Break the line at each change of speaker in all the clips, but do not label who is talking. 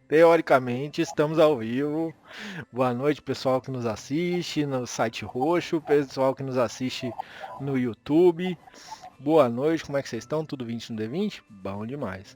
Teoricamente, estamos ao vivo. Boa noite, pessoal que nos assiste no site roxo, pessoal que nos assiste no YouTube. Boa noite, como é que vocês estão? Tudo 20 no D20? Bom demais.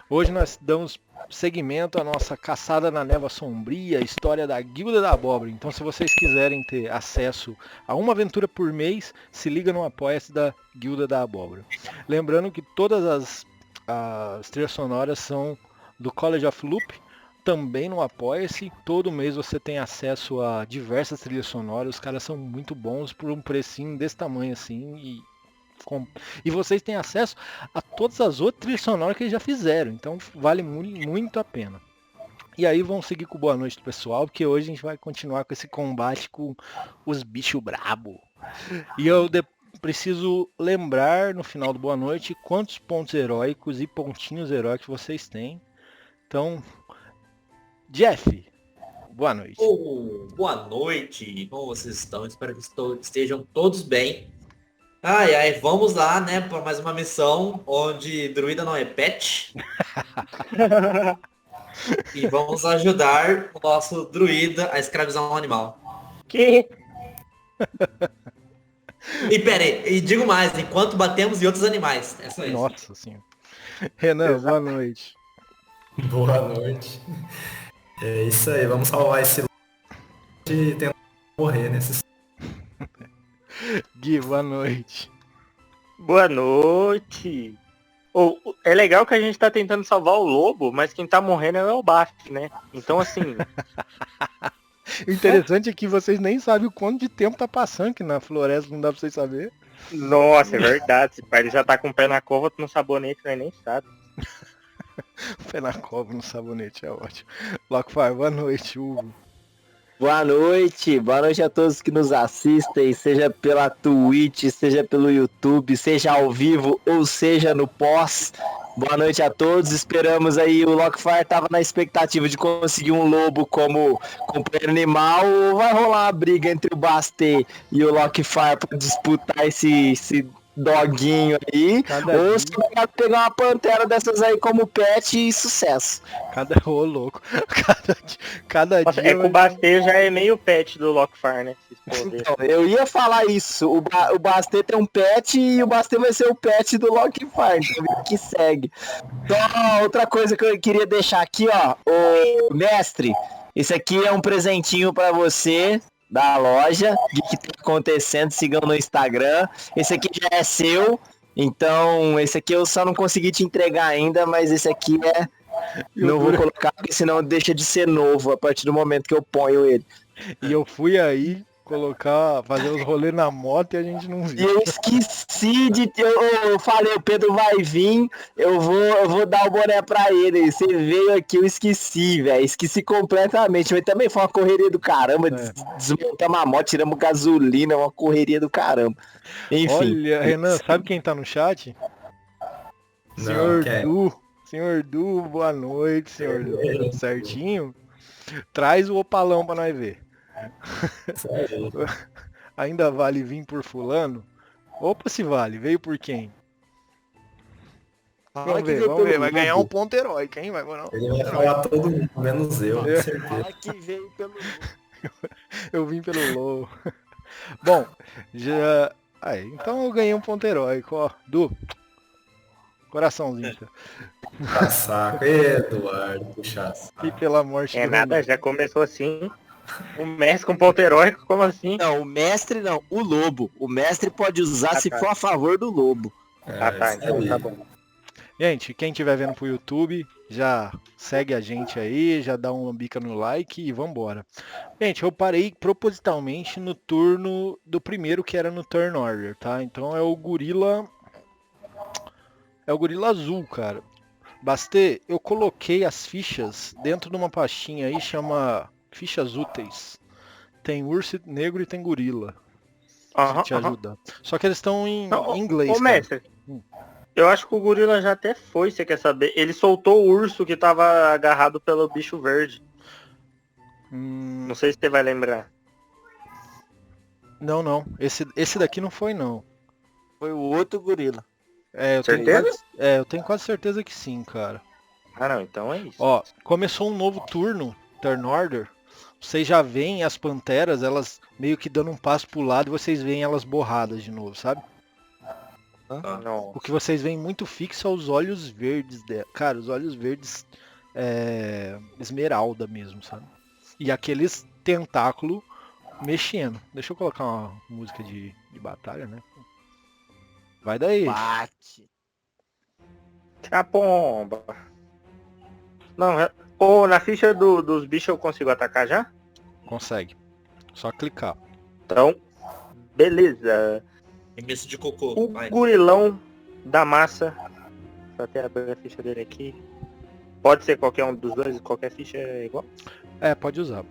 Hoje nós damos seguimento à nossa Caçada na Névoa Sombria, história da Guilda da Abóbora. Então, se vocês quiserem ter acesso a uma aventura por mês, se liga no Apoia-se da Guilda da Abóbora. Lembrando que todas as trilhas sonoras são do College of Loop, também no Apoia-se. Todo mês você tem acesso a diversas trilhas sonoras. Os caras são muito bons por um precinho desse tamanho assim. E vocês têm acesso a todas as outras trilhas sonoras que eles já fizeram. Então vale muito a pena. E aí vamos seguir com boa noite do pessoal, porque hoje a gente vai continuar com esse combate com os bichos brabo. E preciso lembrar no final do boa noite quantos pontos heróicos e pontinhos heróicos vocês têm. Então, Jeff, boa noite.
Boa noite, como vocês estão? Espero que estejam todos bem. Ai, vamos lá, né, para mais uma missão onde druida não é pet. E vamos ajudar o nosso druida a escravizar um animal.
Que?
E pera aí, e digo mais, enquanto batemos em outros animais. É só isso.
Nossa senhora. Renan, boa noite.
Boa noite. É isso aí, vamos salvar esse e tentar morrer nesses.
Gui, boa noite.
Boa noite. É legal que a gente tá tentando salvar o lobo, mas quem tá morrendo é o Bast, né? Então assim.
O interessante é que vocês nem sabem o quanto de tempo tá passando aqui na floresta, não dá pra vocês saber.
Nossa, é verdade. Se ele já tá com o pé na cova no sabonete, nós nem sabe.
Pé na cova no sabonete, é ótimo. Lockfire, boa noite, Hugo.
Boa noite a todos que nos assistem, seja pela Twitch, seja pelo YouTube, seja ao vivo ou seja no pós. Boa noite a todos, esperamos aí, o Lockfire tava na expectativa de conseguir um lobo como companheiro animal, ou vai rolar uma briga entre o Bastê e o Lockfire para disputar esse doguinho aí, ou se vai pegar uma pantera dessas aí como pet e sucesso.
Ô, louco. Cada
Nossa,
dia.
É que o Bastê já é meio pet do Lockfire, né?
Então, eu ia falar isso. O Bastê tem um pet e o Bastê vai ser o pet do Lockfire. Então, que segue. Então, outra coisa que eu queria deixar aqui, ó. O mestre, esse aqui é um presentinho pra você da loja. O que tá acontecendo? Sigam no Instagram. Esse aqui já é seu. Então, esse aqui eu só não consegui te entregar ainda, mas esse aqui é. Não vou colocar, porque senão deixa de ser novo a partir do momento que eu ponho ele.
E eu fui aí fazer os rolês na moto e a gente não viu.
E eu esqueci de. Eu falei, o Pedro vai vir, eu vou dar o boné pra ele. Você veio aqui, eu esqueci, velho. Esqueci completamente. Mas também foi uma correria do caramba. Desmontamos a moto, tiramos gasolina, uma correria do caramba. Enfim.
Olha, Renan, sabe quem tá no chat?
Não,
Senhor Du. Senhor Du, boa noite, senhor Du. Tudo certinho? Traz o opalão pra nós ver. Ainda vale vir por fulano? Opa, se vale. Veio por quem? Vamos ver. Vai ganhar um ponto heróico, hein?
Ele vai falar todo mundo, menos eu.
Fala que veio pelo.
Eu vim pelo low. Bom, já. Aí, então eu ganhei um ponto heróico, ó. Du. Coraçãozinho.
Tá saco. Eduardo, puxa saco.
E pela morte
do nada, Renan. Já começou assim. O mestre com ponto heróico, como assim?
Não, o mestre não, o lobo. O mestre pode usar se for a favor do lobo.
Então tá bom.
Gente, quem estiver vendo pro YouTube, já segue a gente aí, já dá uma bica no like e vambora. Gente, eu parei propositalmente no turno do primeiro, que era no Turn Order, tá? Então é o gorila... É o gorila azul, cara. Bastê, eu coloquei as fichas dentro de uma pastinha aí, chama... Fichas úteis. Tem urso negro e tem gorila. Se te ajuda. Só que eles estão em inglês.
Ô, mestre, eu acho que o gorila já até foi, você quer saber? Ele soltou o urso que tava agarrado pelo bicho verde. Não sei se você vai lembrar.
Não. Esse daqui não foi, não.
Foi o outro gorila.
Eu
certeza?
Eu tenho quase certeza que sim, cara.
Ah, não, então é isso.
Ó, começou um novo turno, turn order. Vocês já veem as panteras, elas meio que dando um passo pro lado e vocês veem elas borradas de novo, sabe?
Não.
O que vocês veem muito fixo é os olhos verdes dela. Cara, os olhos verdes esmeralda mesmo, sabe? E aqueles tentáculos mexendo. Deixa eu colocar uma música de batalha, né? Vai daí.
Bate.
A pomba. Não, Ô, na ficha dos bichos eu consigo atacar já?
Consegue. Só clicar.
Então, beleza.
Remesso de cocô.
O
Vai.
gurilão da massa. Só até abrir a ficha dele aqui. Pode ser qualquer um dos dois, qualquer ficha é igual.
Pode usar.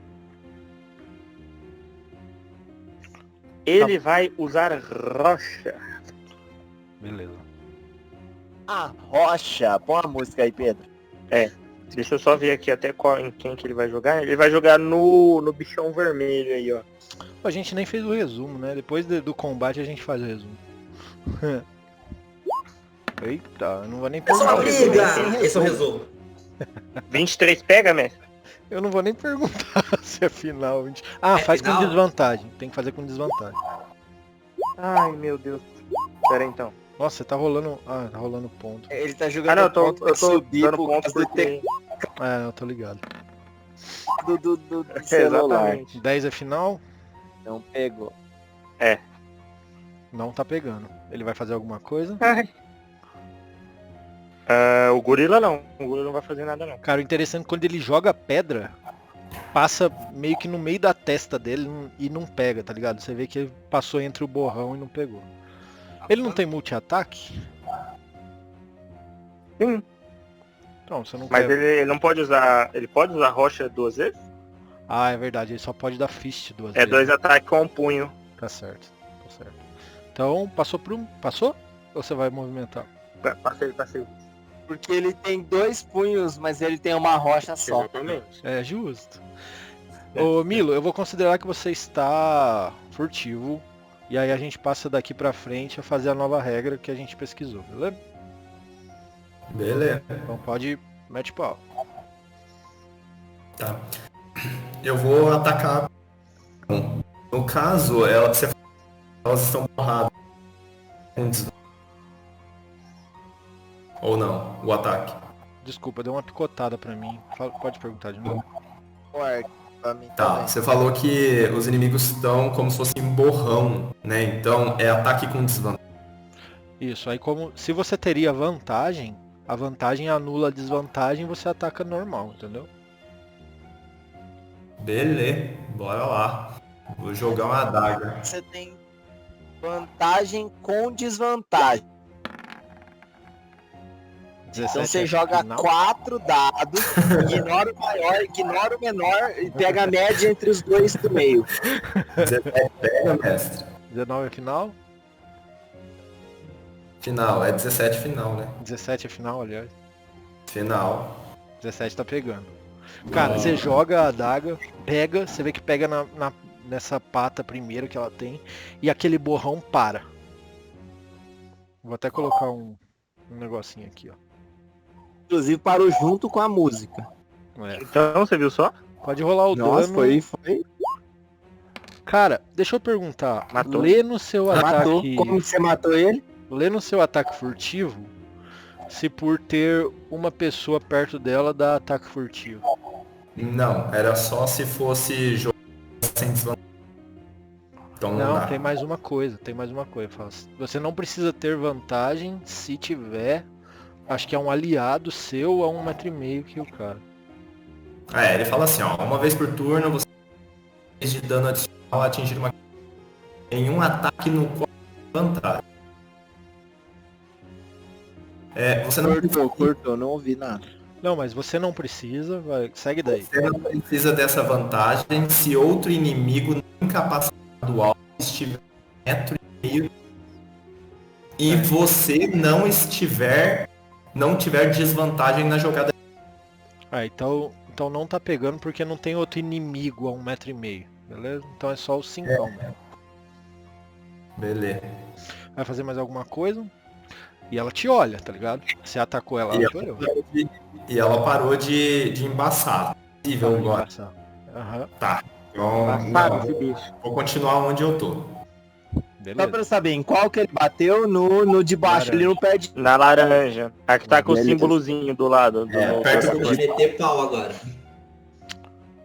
Ele vai usar rocha.
Beleza.
A rocha. Põe a música aí, Pedro.
Deixa eu só ver aqui até em quem que ele vai jogar. Ele vai jogar no bichão vermelho aí, ó.
A gente nem fez o resumo, né? Depois do combate a gente faz o resumo. Eita, eu não vou nem
É só uma
perguntar.
briga! Esse é o resumo.
23 pega, mestre?
Eu não vou nem perguntar se é final. Faz
final?
com desvantagem. Tem que fazer com desvantagem.
Ai, meu Deus. Pera aí, então.
Nossa, tá rolando. Tá rolando ponto.
Ele tá
Ah,
jogando
não, eu tô
ponto pra subir
dando
por
ponto
causa do
porque...
Eu tô ligado.
do celular.
Exatamente.
10 é final?
Não pegou.
Não tá pegando. Ele vai fazer alguma coisa?
O gorila não. O gorila não vai fazer nada, não.
Cara, o interessante é que quando ele joga pedra, passa meio que no meio da testa dele e não pega, tá ligado? Você vê que ele passou entre o borrão e não pegou. Ele não tem multi-ataque?
Sim.
Então, você não
Mas
quer...
ele não pode usar... Ele pode usar rocha 2 vezes?
É verdade, ele só pode dar fist duas
É
vezes.
2 ataques com o punho.
Tá certo. Então, passou por um... Passou? Ou você vai movimentar?
Passei.
Porque ele tem 2 punhos, mas ele tem uma rocha só.
Exatamente.
É justo. Ô Milo, eu vou considerar que você está furtivo. E aí a gente passa daqui pra frente a fazer a nova regra que a gente pesquisou, beleza?
Beleza.
Então pode... Mete pau.
Tá. Eu vou atacar. Bom, no caso, elas estão borradas. Ou não, o ataque.
Desculpa, deu uma picotada pra mim. Pode perguntar de novo.
Forte pra mim
Tá,
também.
você falou que os inimigos estão como se fossem borrão, né? Então é ataque com desvantagem.
Isso, aí como... Se você teria vantagem, a vantagem anula a desvantagem e você ataca normal, entendeu?
Beleza, bora lá. Vou jogar uma adaga.
Você tem vantagem com desvantagem.
17
Então você
é
joga
final.
4 dados, ignora o maior, ignora o menor e pega a média entre os dois do meio.
17 pega, mestre.
19 é final.
Final, é 17 final, né?
17 é final, aliás.
Final.
17 tá pegando. Cara, você joga a adaga, pega, você vê que pega nessa pata primeiro que ela tem, e aquele borrão para. Vou até colocar um negocinho aqui, ó.
Inclusive parou junto com a música.
Então, você viu só?
Pode rolar o
Nossa,
dano.
foi.
Cara, deixa eu perguntar.
Matou.
Lê no seu
Matou.
ataque.
Como você matou ele?
Lê no seu ataque furtivo se por ter uma pessoa perto dela dá ataque furtivo.
Não, era só se fosse jogo sem desvantagem. Então não,
Não,
dá.
tem mais uma coisa. Fala, você não precisa ter vantagem se tiver. Acho que é um aliado seu a 1,5 m que o cara.
Ele fala assim, ó, uma vez por turno você fez de dano adicional a atingir uma em um ataque no qual vantagem. Você não
Cortou, não ouvi nada.
Não, mas você não precisa, segue daí.
Você não precisa dessa vantagem se outro inimigo não incapacitado do alvo estiver a 1,5 m e você não tiver desvantagem na jogada.
Então não tá pegando porque não tem outro inimigo a 1,5 m, beleza? Então é só o 5 mesmo.
Beleza.
Vai fazer mais alguma coisa? E ela te olha, tá ligado? Você atacou ela,
E
ela te olhou.
ela parou de embaçar. Possível
Parou de
agora.
passar. Aham,
Tá. Então,
Embaçado
não,
esse bicho.
vou continuar onde eu tô.
Só pra
beleza.
eu saber, em qual que ele bateu? No de baixo, ele não perde.
Na laranja. A que tá com o
Beleza.
símbolozinho do lado.
Perto do
Pode meter pau agora.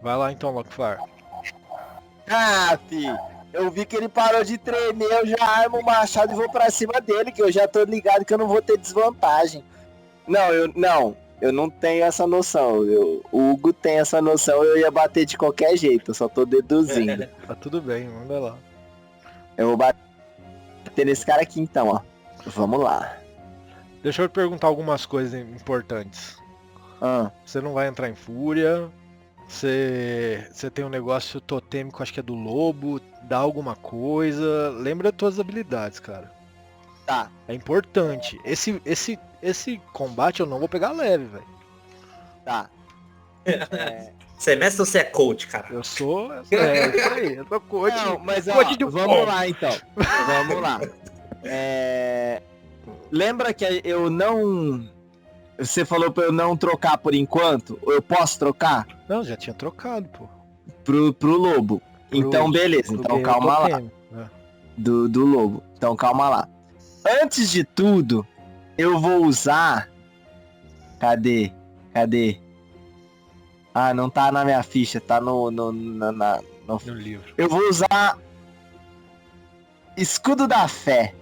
Vai lá então, Lockfire.
Ah, fi. Eu vi que ele parou de tremer, eu já armo o machado e vou pra cima dele, que eu já tô ligado que eu não vou ter desvantagem. Eu não tenho essa noção. O Hugo tem essa noção, eu ia bater de qualquer jeito, eu só tô deduzindo.
Tá tudo bem, manda lá.
Eu vou bater nesse cara aqui então, ó. Vamos lá.
Deixa eu te perguntar algumas coisas importantes.
Ah,
Você não vai entrar em fúria. Você tem um negócio totêmico, acho que é do lobo. Dá alguma coisa. Lembra das tuas habilidades, cara.
tá.
É importante. Esse combate eu não vou pegar leve, velho.
Tá.
Você é mestre ou você é coach, cara?
Eu sou. Isso aí, eu sou coach.
Não, mas ó,
coach de
vamos lá então. Vamos lá. Lembra que eu não... Você falou pra eu não trocar por enquanto? Eu posso trocar?
Não, já tinha trocado, pô.
Pro lobo. Então, beleza.
Pro
Então,
guerreiro
calma lá.
totêmico, né?
Do lobo. Então, calma lá. Antes de tudo, eu vou usar... Cadê? Ah, não tá na minha ficha. Tá no
No livro.
Eu vou usar... Escudo da Fé.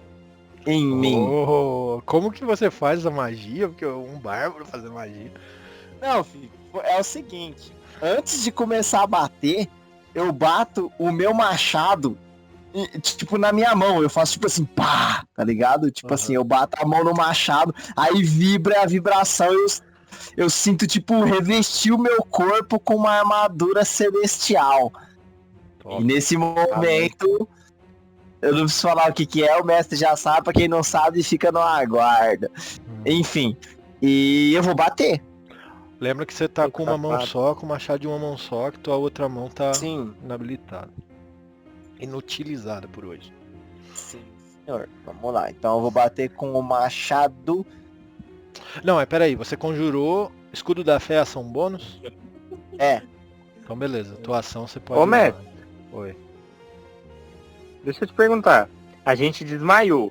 Em mim.
Oh, como que você faz a magia? Porque um bárbaro fazer magia.
Não, filho, é o seguinte. Antes de começar a bater, eu bato o meu machado, tipo, na minha mão. Eu faço tipo assim, pá, tá ligado? Tipo assim, eu bato a mão no machado, aí vibra a vibração, eu sinto, tipo, revestir o meu corpo com uma armadura celestial.
Top.
E nesse momento... Eu não preciso falar o que é, o mestre já sabe, pra quem não sabe, fica no aguardo. Enfim, e eu vou bater.
Lembra que você tá com uma mão só, com o machado de uma mão só, que tua outra mão tá
Sim,
inabilitada. Inutilizada por hoje.
sim, senhor. Vamos lá, então eu vou bater com o machado.
Não, peraí, você conjurou escudo da fé, ação bônus?
É,
Então beleza, tua ação você pode
Ô,
usar.
mestre.
Oi.
Deixa eu te perguntar. A gente desmaiou.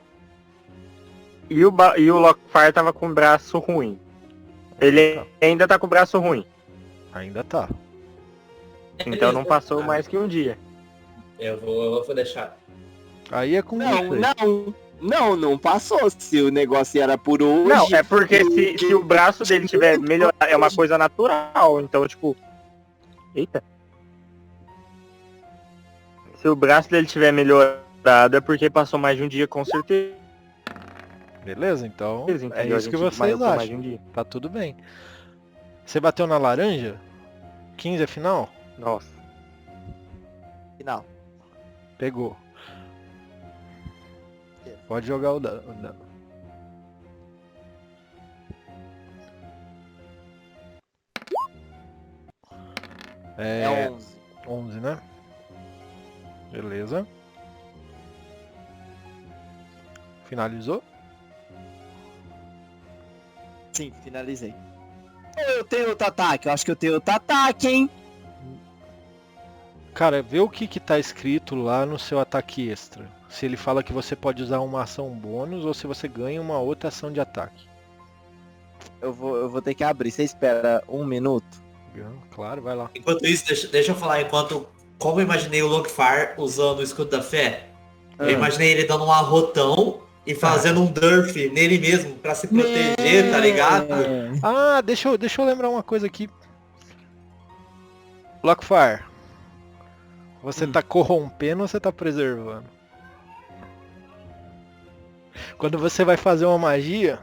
E o Lockfire tava com o braço ruim. Ele ainda tá com o braço ruim.
Ainda tá.
Então não passou mais que um dia.
Eu vou deixar.
Aí é com você.
não passou. Se o negócio era por hoje.
Não, é porque se o braço dele tiver melhorado, é uma coisa natural. Então, tipo... Eita. Se o braço dele tiver melhorado, é porque passou mais de um dia, com certeza.
Beleza, então é
Entendeu?
isso que
A gente
vocês
desmaiou por mais de
acham.
um dia.
Tá tudo bem. Você bateu na laranja? 15 é final?
Nossa.
Não.
Pegou. Pode jogar o dano.
É 11.
11, né? Beleza. Finalizou?
Sim, finalizei. Eu tenho outro ataque. Eu acho que eu tenho outro ataque, hein?
Cara, vê o que tá escrito lá no seu ataque extra. Se ele fala que você pode usar uma ação bônus ou se você ganha uma outra ação de ataque.
Eu vou ter que abrir. Você espera um minuto?
Claro, vai lá.
Enquanto isso, deixa eu falar como eu imaginei o Lockfire usando o escudo da fé. Eu imaginei ele dando um arrotão e fazendo um Durf nele mesmo pra se proteger, tá ligado?
Ah, deixa eu lembrar uma coisa aqui. Lockfire. Você tá corrompendo ou você tá preservando? Quando você vai fazer uma magia,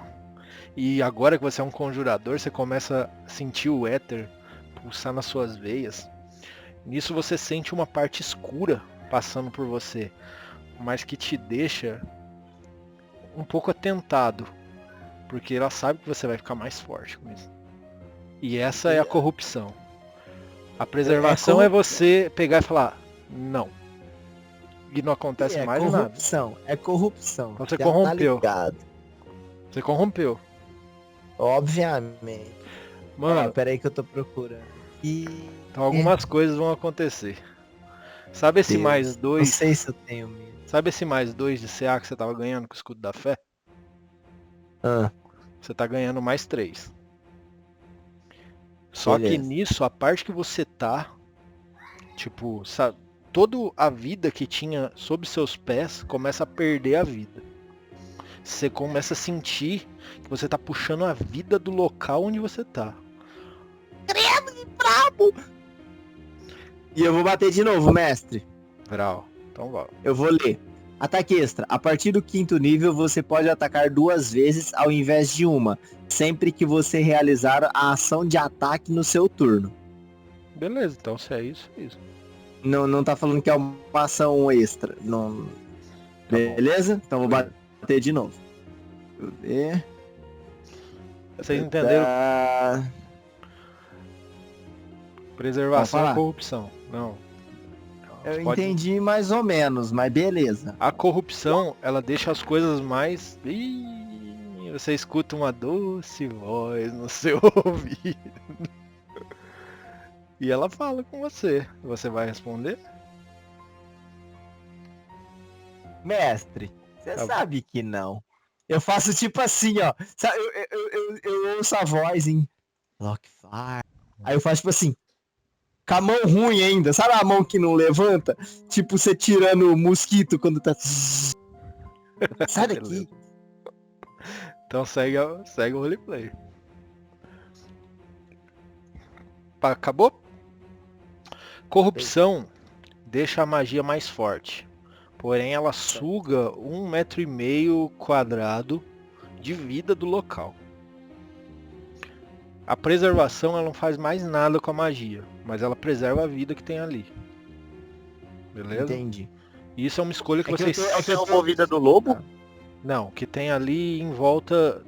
e agora que você é um conjurador, você começa a sentir o éter pulsar nas suas veias. Nisso você sente uma parte escura passando por você, mas que te deixa um pouco atentado, porque ela sabe que você vai ficar mais forte com isso. E essa é a corrupção. A preservação é você pegar e falar, não. E não acontece mais nada.
É corrupção.
Então você
Já
corrompeu.
Tá ligado.
Você corrompeu.
Obviamente.
Mano,
Peraí que eu tô procurando.
então algumas coisas vão acontecer. Sabe esse
Deus,
mais
Não
2?
sei se eu tenho medo.
Sabe esse mais 2 de CA que você tava ganhando com o escudo da fé?
Ah,
Você tá ganhando mais 3. Só que
beleza.
nisso, a parte que você tá, tipo, sabe, toda a vida que tinha sob seus pés começa a perder a vida. Você começa a sentir que você tá puxando a vida do local onde você tá.
E eu vou bater de novo, mestre.
Vral. Então vai.
Eu vou ler. Ataque extra. A partir do 5º nível, você pode atacar 2 vezes ao invés de uma, sempre que você realizar a ação de ataque no seu turno.
Beleza, então se é isso, é isso.
Não tá falando que é uma ação extra. Não...
Tá bom.
Beleza? Então vou bater de novo. Deixa eu ver.
Vocês entenderam?
Tá.
Preservação
Pode
e
falar.
corrupção. Não.
Eu
Pode-
entendi mais ou menos, mas beleza.
A corrupção, ela deixa as coisas mais... Ih, você escuta uma doce voz no seu ouvido. E ela fala com você. Você vai responder?
Mestre, você
Tá bom.
sabe que não. Eu faço tipo assim, ó. Sabe, eu ouço a voz em Lockfire. Aí eu faço tipo assim. Com a mão ruim ainda. Sabe a mão que não levanta? Tipo você tirando o mosquito quando tá. Sai daqui.
Beleza. Então segue o roleplay. Acabou? Corrupção deixa a magia mais forte. Porém, ela suga 1,5 m quadrado de vida do local. A preservação, ela não faz mais nada com a magia, mas ela preserva a vida que tem ali. Beleza?
Entendi.
E isso é uma escolha que
É que eu
vocês...
tenho uma vida do lobo?
Não, que tem ali em volta...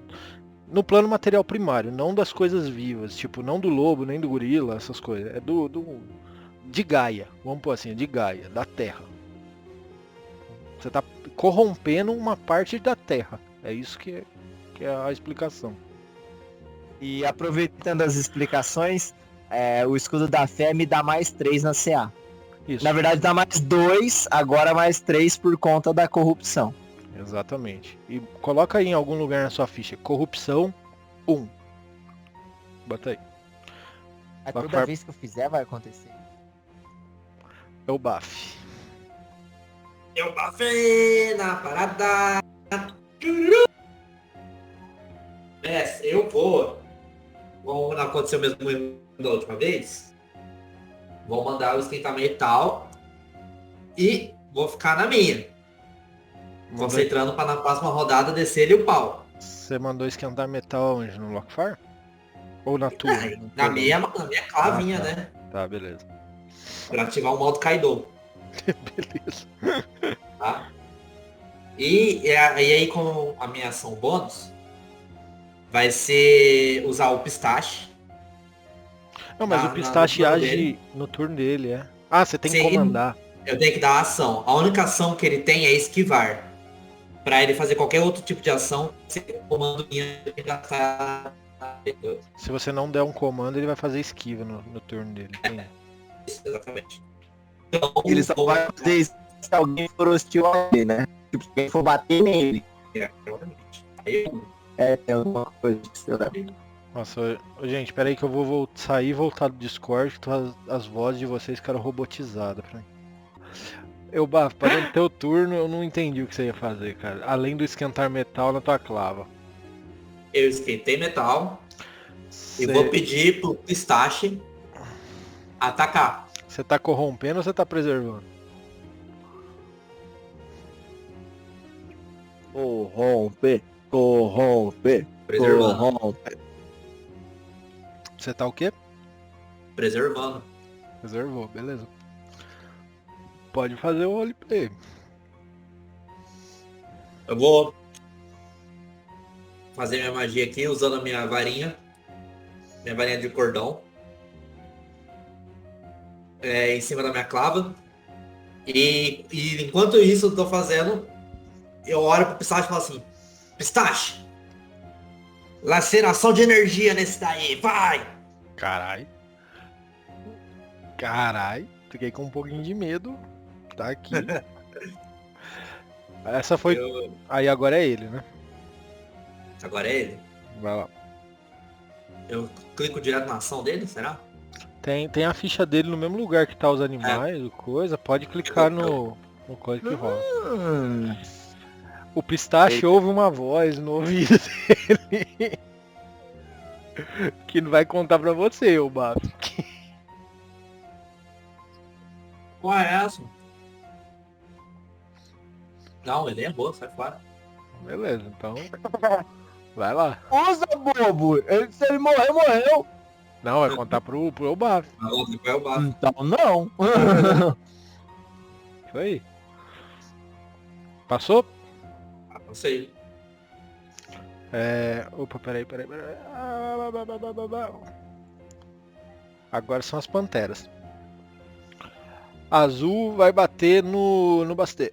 No plano material primário, não das coisas vivas. Tipo, não do lobo, nem do gorila, essas coisas. É de Gaia. Vamos pôr assim, de Gaia, da Terra. Você tá corrompendo uma parte da Terra. É isso que é a explicação.
E aproveitando as explicações, o escudo da fé me dá mais 3 na CA.
Isso.
Na verdade dá mais 2, agora mais 3 por conta da corrupção.
Exatamente. E coloca aí em algum lugar na sua ficha. Corrupção 1. Bota aí.
Toda vez que eu fizer vai acontecer.
É o buff.
Eu bafei na parada. Eu vou. Como não aconteceu mesmo da última vez. Vou mandar o esquentar metal. E vou ficar na minha. Concentrando para na próxima rodada descer-lhe o pau.
Você mandou esquentar metal onde? No Lockfire? Ou na tua?
Na minha clavinha,
tá.
né?
Tá, beleza.
Pra ativar o modo Kaido.
Beleza.
Tá? E aí com a minha ação bônus, vai ser usar o pistache.
Não, mas
no
o pistache
turno
age
dele.
no turno dele, é. Ah, você tem que
Sim.
comandar.
Eu tenho que dar a ação. A única ação que ele tem é esquivar. Pra ele fazer qualquer outro tipo de ação, se o comando minha gastar.
Se você não der um comando, ele vai fazer esquiva no turno dele. Entendi.
Exatamente. Então,
Ele só vai fazer isso se alguém for hostil a ele, né? Tipo, se alguém for bater nele.
Exatamente. Aí eu
Tem alguma coisa que você leva.
Nossa, gente, peraí que eu vou sair e voltar do Discord, que as vozes de vocês ficaram robotizadas pra mim. Bafo, para o teu turno, eu não entendi o que você ia fazer, cara. Além do esquentar metal na tua clava.
Eu esquentei metal e
Você
vou pedir pro pistache atacar.
você tá corrompendo ou você tá preservando?
Corrompe.
Preservando.
Você tá o quê?
Preservando.
Preservou, beleza. Pode fazer o roleplay.
Eu vou fazer minha magia aqui usando a minha varinha. Minha varinha de cordão. Em cima da minha clava. E enquanto isso eu tô fazendo, eu olho pro pistache e falo assim, pistache, Laceração de energia nesse daí, vai!
Carai. Carai. Fiquei com um pouquinho de medo. Tá aqui. Essa foi. Aí agora é ele, né?
Agora é ele.
Vai lá.
Eu clico direto na ação dele, será?
Tem a ficha dele no mesmo lugar que tá os animais, coisa. Pode clicar no coisa que rola. O Pistache ouve uma voz no ouvido dele. Que não vai contar pra você, ô Bato.
Qual é essa? Não, ele é boa, sai fora.
Beleza, então. Vai lá.
Usa, bobo! Se ele morreu, morreu!
Não, vai contar pro Baf.
Não, depois eu bato.
Então não!
Isso aí. Passou?
Não sei.
Opa, peraí. Agora são as panteras. Azul vai bater no Bastet.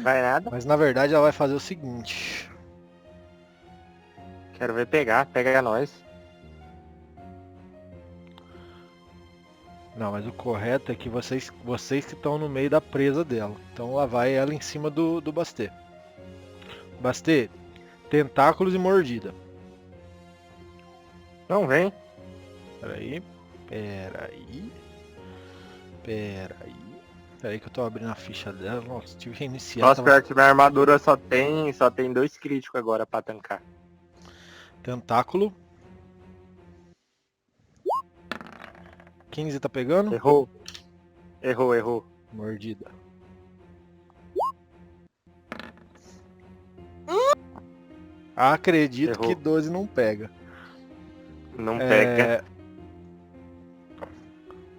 Vai nada.
Mas na verdade ela vai fazer o seguinte.
Quero ver pegar. Pega nós.
Não, mas o correto é que vocês que estão no meio da presa dela. Então lá vai ela em cima do Bastet. Bastet, tentáculos e mordida.
Não vem.
Peraí que eu tô abrindo a ficha dela. Nossa, tive que iniciar.
Nossa, pior que minha armadura só tem 2 críticos agora pra tancar.
Tentáculo. 15 tá pegando?
Errou.
Mordida. Acredito
Errou.
que 12 não pega.
Não pega.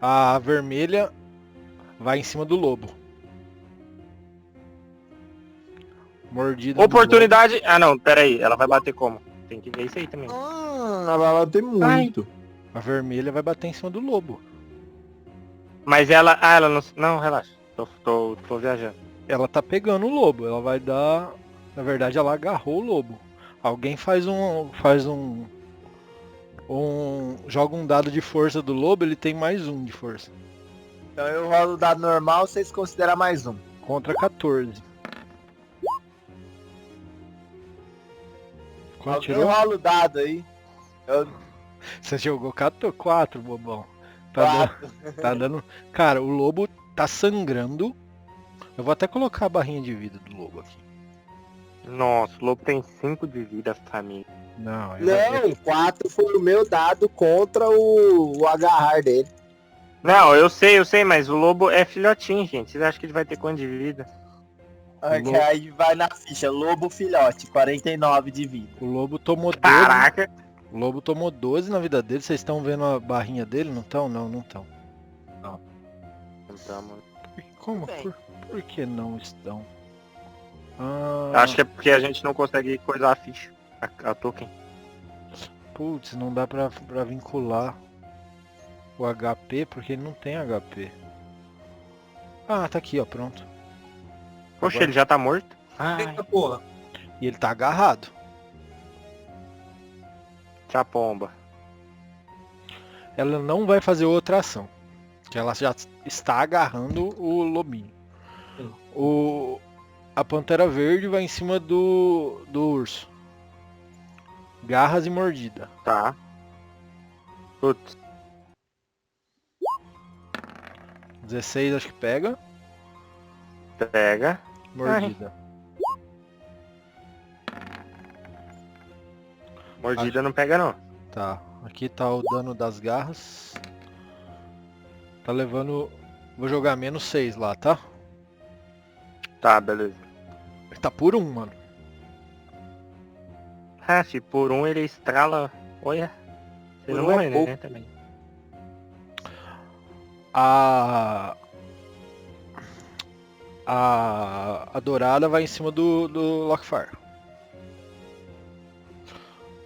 A vermelha vai em cima do lobo. Mordida.
Oportunidade. Ah não, pera aí. Ela vai bater como? Tem que ver isso aí também.
Ela vai bater muito.
A vermelha vai bater em cima do lobo.
Mas ela. Ah, ela não. Não, relaxa. Tô viajando.
Ela tá pegando o lobo. Ela vai dar. Na verdade, ela agarrou o lobo. Alguém joga um dado de força do lobo, ele tem mais 1 de força.
Então eu rolo o dado normal, vocês consideram mais um.
Contra 14. Quanto
Alguém
tirou?
rola o dado aí.
Você jogou 4, bobão. Tá dando. Cara, o lobo tá sangrando. Eu vou até colocar a barrinha de vida do lobo aqui.
Nossa, o lobo tem 5 de vida, família.
Não,
Não, 4 foi o meu dado contra o agarrar dele.
Não, eu sei, mas o lobo é filhotinho, gente. Vocês acham que ele vai ter quanto de vida?
Aí vai na ficha, lobo filhote, 49 de vida.
O lobo tomou 12.
Caraca!
O lobo tomou 12 na vida dele. Vocês estão vendo a barrinha dele? Não estão? Não estão. Como? Por que não estão?
Acho que é porque a gente não consegue coisar a ficha. A token.
Putz, não dá pra vincular o HP porque ele não tem HP. Ah, tá aqui, ó, pronto.
Poxa,
Agora-
ele já tá morto? Ai,
Eita porra.
E ele tá agarrado.
tchau pomba.
Ela não vai fazer outra ação. Que ela já está agarrando o lobinho. A Pantera Verde vai em cima do urso. Garras e mordida.
Tá. Putz.
16 acho que pega.
Pega.
Mordida.
Mordida não pega não.
Tá. Aqui tá o dano das garras. Tá levando... Vou jogar menos 6 lá, tá?
Tá, beleza.
Tá por 1, mano.
Ah, se por um ele estrala. Olha. Você
Por
não
um é
morre,
pouco.
né? Também.
A dourada vai em cima do Lockfire.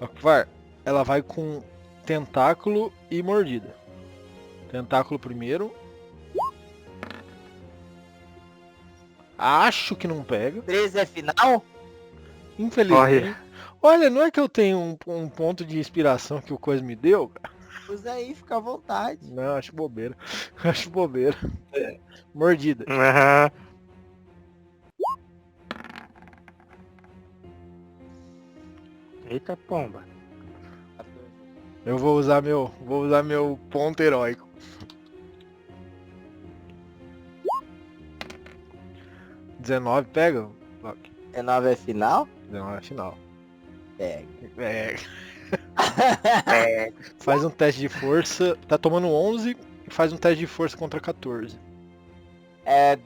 Lockfire, ela vai com tentáculo e mordida. Tentáculo primeiro. Acho que não pega.
13 é final?
Infelizmente. Olha, não é que eu tenho um ponto de inspiração que o Coisa me deu, cara?
Usa aí, fica à vontade.
Não, acho bobeira. Acho bobeira. Mordida.
Aham. Eita pomba.
Eu vou usar meu ponto heróico. $19 pega? Loki?
19 é final?
19 é final.
Pega.
É. Faz um teste de força. Tá tomando 11 e faz um teste de força contra 14.
É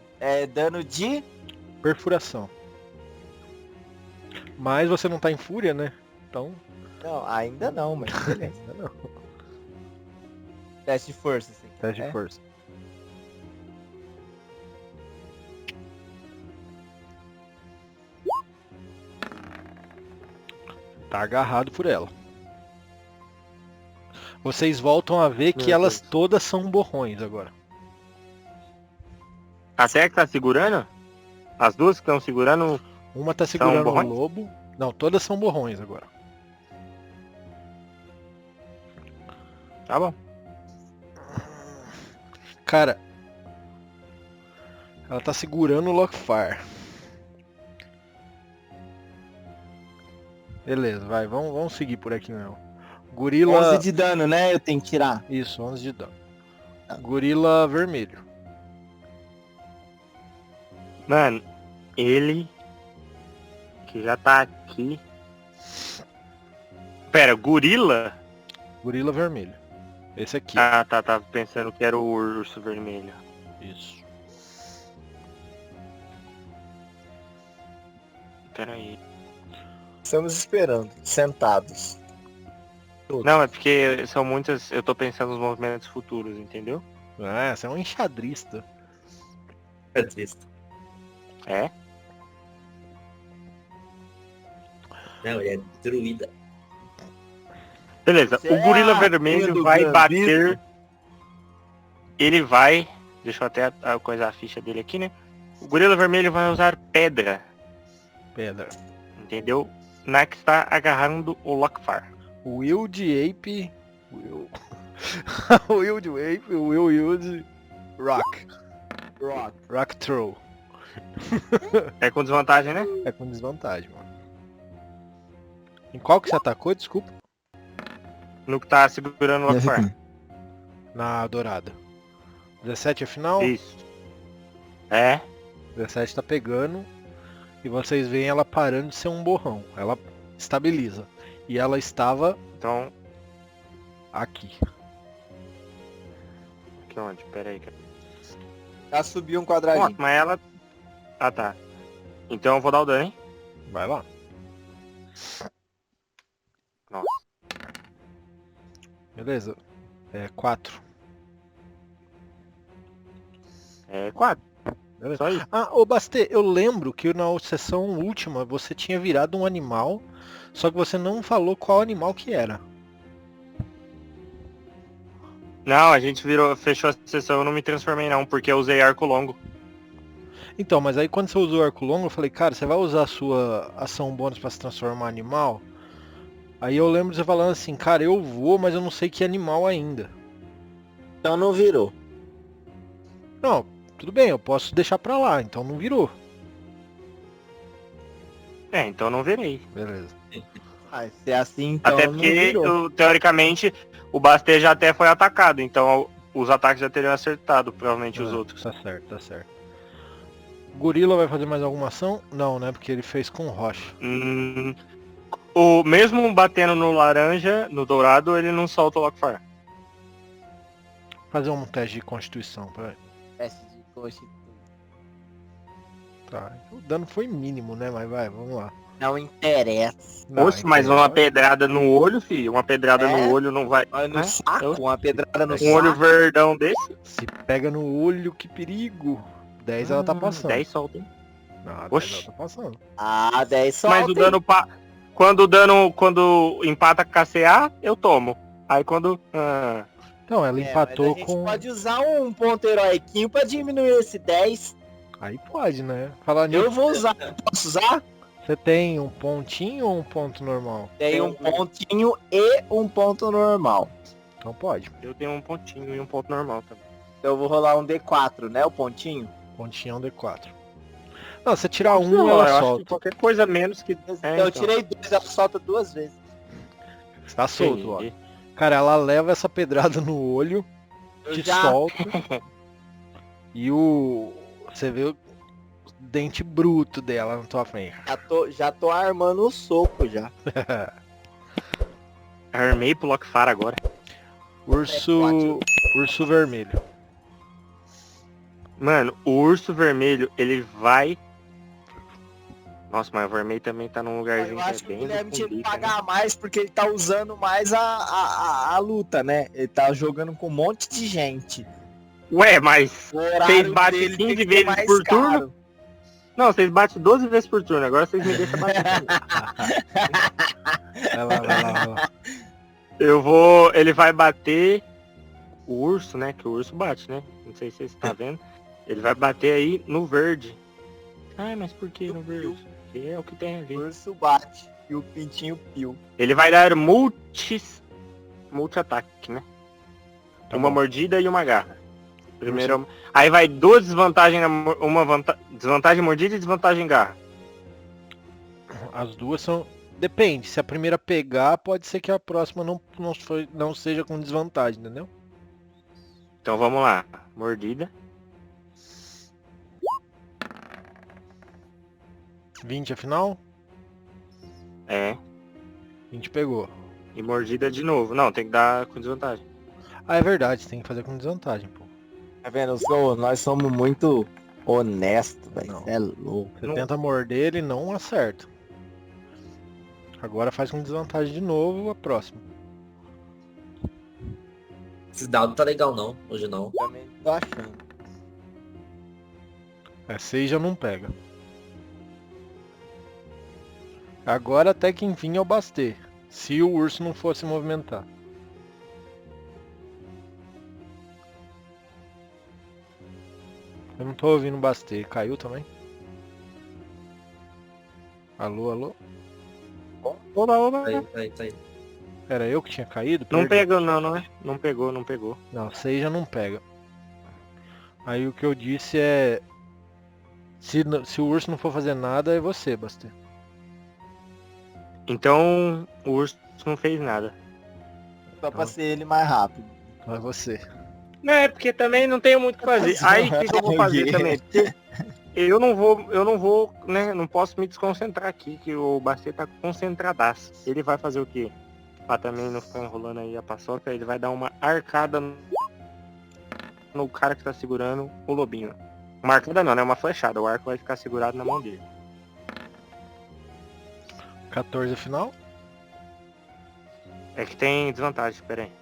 dano de...
Perfuração. Mas você não tá em fúria, né? Então.
Não, ainda não, mas beleza.
Ainda não.
Teste de força, assim.
Teste de força. Tá agarrado por ela. Vocês voltam a ver que
Meu
elas
Deus.
todas são borrões agora.
A Serra que tá segurando? As duas que estão segurando.
Uma tá segurando o
borrões?
lobo. Não, todas são borrões agora.
Tá bom.
Cara, ela tá segurando o Lockfire. Beleza, vai, vamos seguir por aqui mesmo. Gorila.
11 de dano, né? Eu tenho que tirar.
Isso, 11 de dano. Gorila vermelho.
Mano, ele que já tá aqui. Pera, gorila?
Gorila vermelho. Esse aqui.
Ah, tá, tava pensando que era o urso vermelho.
Isso.
Pera aí.
Estamos esperando, sentados.
Não, é porque são muitas. Eu tô pensando nos movimentos futuros, entendeu?
Ah, você é um enxadrista.
É triste.
É?
Não, ele é druida.
Beleza, o gorila
Certo,
vermelho
do
vai
Gambito.
bater. Ele vai. Deixa eu até coisar a ficha dele aqui, né? O gorila vermelho vai usar pedra,
Pedra.
entendeu? Na que está agarrando o Lockfire.
Will de Ape. Will. Will de Ape. Will use Rock.
Rock.
Rock Throw.
É com desvantagem, né?
É com desvantagem, mano. Em qual que você atacou, desculpa?
No que tá segurando o Lockfire.
Na dourada. 17 é final?
Isso. É.
17 tá pegando. E vocês veem ela parando de ser um borrão. Ela estabiliza. E ela estava
Então.
aqui.
Aqui onde? Pera aí.
Já subiu um
Bom,
quadradinho.
mas ela. Ah, tá. Então eu vou dar o dano, hein?
Vai lá.
Nossa.
Beleza. É 4.
É 4.
Beleza.
Só isso.
Ah, ô Bastê, eu lembro que na sessão última você tinha virado um animal, só que você não falou qual animal que era.
Não, a gente fechou a sessão, eu não me transformei não, porque eu usei arco longo.
Então, mas aí quando você usou o arco longo, eu falei, cara, você vai usar a sua ação bônus pra se transformar em animal? Aí eu lembro de você falando assim, cara, eu vou, mas eu não sei que animal ainda.
Então não virou.
Não, tudo bem, eu posso deixar pra lá, então não virou.
É, então eu não virei.
Beleza.
Ah, se é assim, então
Até
não
porque,
virou.
teoricamente, o Bastet já até foi atacado, então os ataques já teriam acertado, provavelmente, os
É,
outros.
Tá certo, tá certo. Gorila vai fazer mais alguma ação? Não, né? Porque ele fez com rocha.
O mesmo batendo no laranja, no dourado, ele não solta o Lockfire.
Fazer um teste de constituição, peraí.
Teste de constituição.
Tá. O dano foi mínimo, né? Mas vai, vamos lá.
Não interessa.
Não,
Oxe, mas
então,
uma pedrada no olho, filho. Uma pedrada
É?
no olho não vai.
Olha no
Né?
saco, uma pedrada no
Um
saco.
olho verdão desse,
Se pega no olho, que perigo. 10 ela tá passando.
10 solta, hein?
Não, 10
Oxi.
ela tá passando.
Ah, 10 só.
Mas o dano quando empata com a CA, eu tomo. Aí quando.
Então, ela empatou
a gente
com...
pode usar um ponto heróiquinho pra diminuir esse 10.
Aí pode, né? Falar nisso.
Eu vou usar. Posso usar?
Você tem um pontinho ou um ponto normal?
Tem um pontinho e um ponto normal.
Então pode.
Eu tenho um pontinho e um ponto normal também.
Então eu vou rolar um D4, né? O pontinho.
Pontinho é um D4. Não, você tirar um,
Não, eu
ela
acho que
solta.
qualquer coisa menos que...
Eu tirei 2, ela solta 2 vezes.
Tá solto, ó.
Entendi.
Cara, ela leva essa pedrada no olho,
Eu
te
já-
solta. E você vê o dente bruto dela na tua frente.
Já tô armando o soco já.
Armei pro Lockfar agora.
Urso vermelho.
Mano, o urso vermelho, ele vai... Nossa, mas o vermelho também tá num lugarzinho
Eu acho
que
que
é
o
bem
Guilherme tinha que
escondido, né?
pagar mais porque ele tá usando mais a luta, né? Ele tá jogando com um monte de gente.
Ué, mas...
O horário
Vocês batem
dele
15
tem que ser
vezes
mais
por
caro.
turno? Não, vocês batem 12 vezes por turno, agora vocês me deixam bater também.
Vai lá.
Ele vai bater o urso, né? Que o urso bate, né? Não sei se vocês estão vendo. Ele vai bater aí no verde. Ah, mas por que no verde? Porque é o que tem a
O
ver.
urso bate e o pintinho pio.
Ele vai dar multi-ataque, né?
Tá
uma
bom.
mordida e uma garra. Primeiro, aí vai 2 desvantagens, desvantagem mordida e desvantagem garra.
As duas são... Depende, se a primeira pegar, pode ser que a próxima não seja com desvantagem, entendeu?
Então vamos lá. Mordida.
20 afinal?
É.
20 pegou.
E mordida de novo. Não, tem que dar com desvantagem.
Ah, é verdade, tem que fazer com desvantagem, pô.
Tá vendo? Nós somos muito honestos, velho.
Não.
É louco.
Você tenta morder, ele não acerta. Agora faz com desvantagem de novo a próxima.
Esse dado tá legal não, hoje não.
Também tô achando.
6 já não pega. Agora até que enfim é o Bastê. Se o urso não fosse movimentar. Eu não tô ouvindo o Bastê. Caiu também? Alô?
Oba.
Tá aí.
Era eu que tinha caído?
Não
Perdão.
pegou não, não é? Não pegou.
Não, 6 já não pega. Aí o que eu disse é... Se o urso não for fazer nada, é você, Bastê.
Então o urso não fez nada.
Só pra ser ele mais rápido.
Então é você.
Não, é porque também não tenho muito o que fazer. Aí o que eu vou fazer também? Porque eu não vou, né? Não posso me desconcentrar aqui, que o Bastê tá concentradaço. Ele vai fazer o quê? Pra também não ficar enrolando aí a paçoca, ele vai dar uma arcada no cara que tá segurando o lobinho. Uma arcada não, né? Uma flechada. O arco vai ficar segurado na mão dele.
14 final.
É que tem desvantagem, pera aí.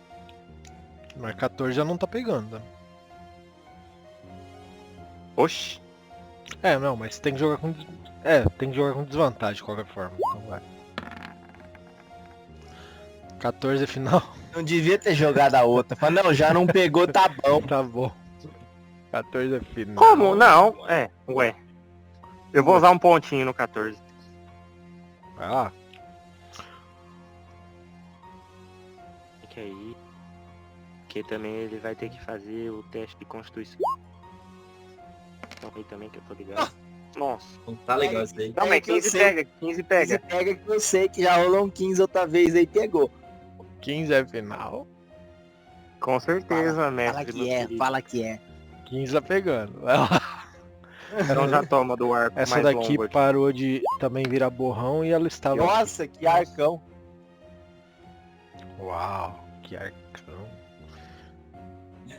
Mas 14 já não tá pegando, né?
Oxi.
É, não, mas tem que jogar com... tem que jogar com desvantagem de qualquer forma. Então vai. 14 final.
Não devia ter jogado a outra. Falei, não, já não pegou, tá bom.
Tá bom. 14 final.
Como? Não, ué. Eu vou usar um pontinho no 14.
Vai lá.
Fica aí. Porque também ele vai ter que fazer o teste de constituição. Então aí também que eu tô ligado. Nossa.
Não tá legal isso aí.
Não, mas
que eu
15
sei.
pega, 15 pega.
Você pega que eu sei que já rolou um 15 outra vez aí, pegou.
15 é final.
Com certeza, mestre.
Fala que
meu
é,
querido.
fala que é.
15 tá pegando. Vai lá.
Então já toma do arco
Essa
mais
daqui
longo aqui.
parou de também virar borrão e ela estava...
Nossa, que arcão.
Uau, que arcão.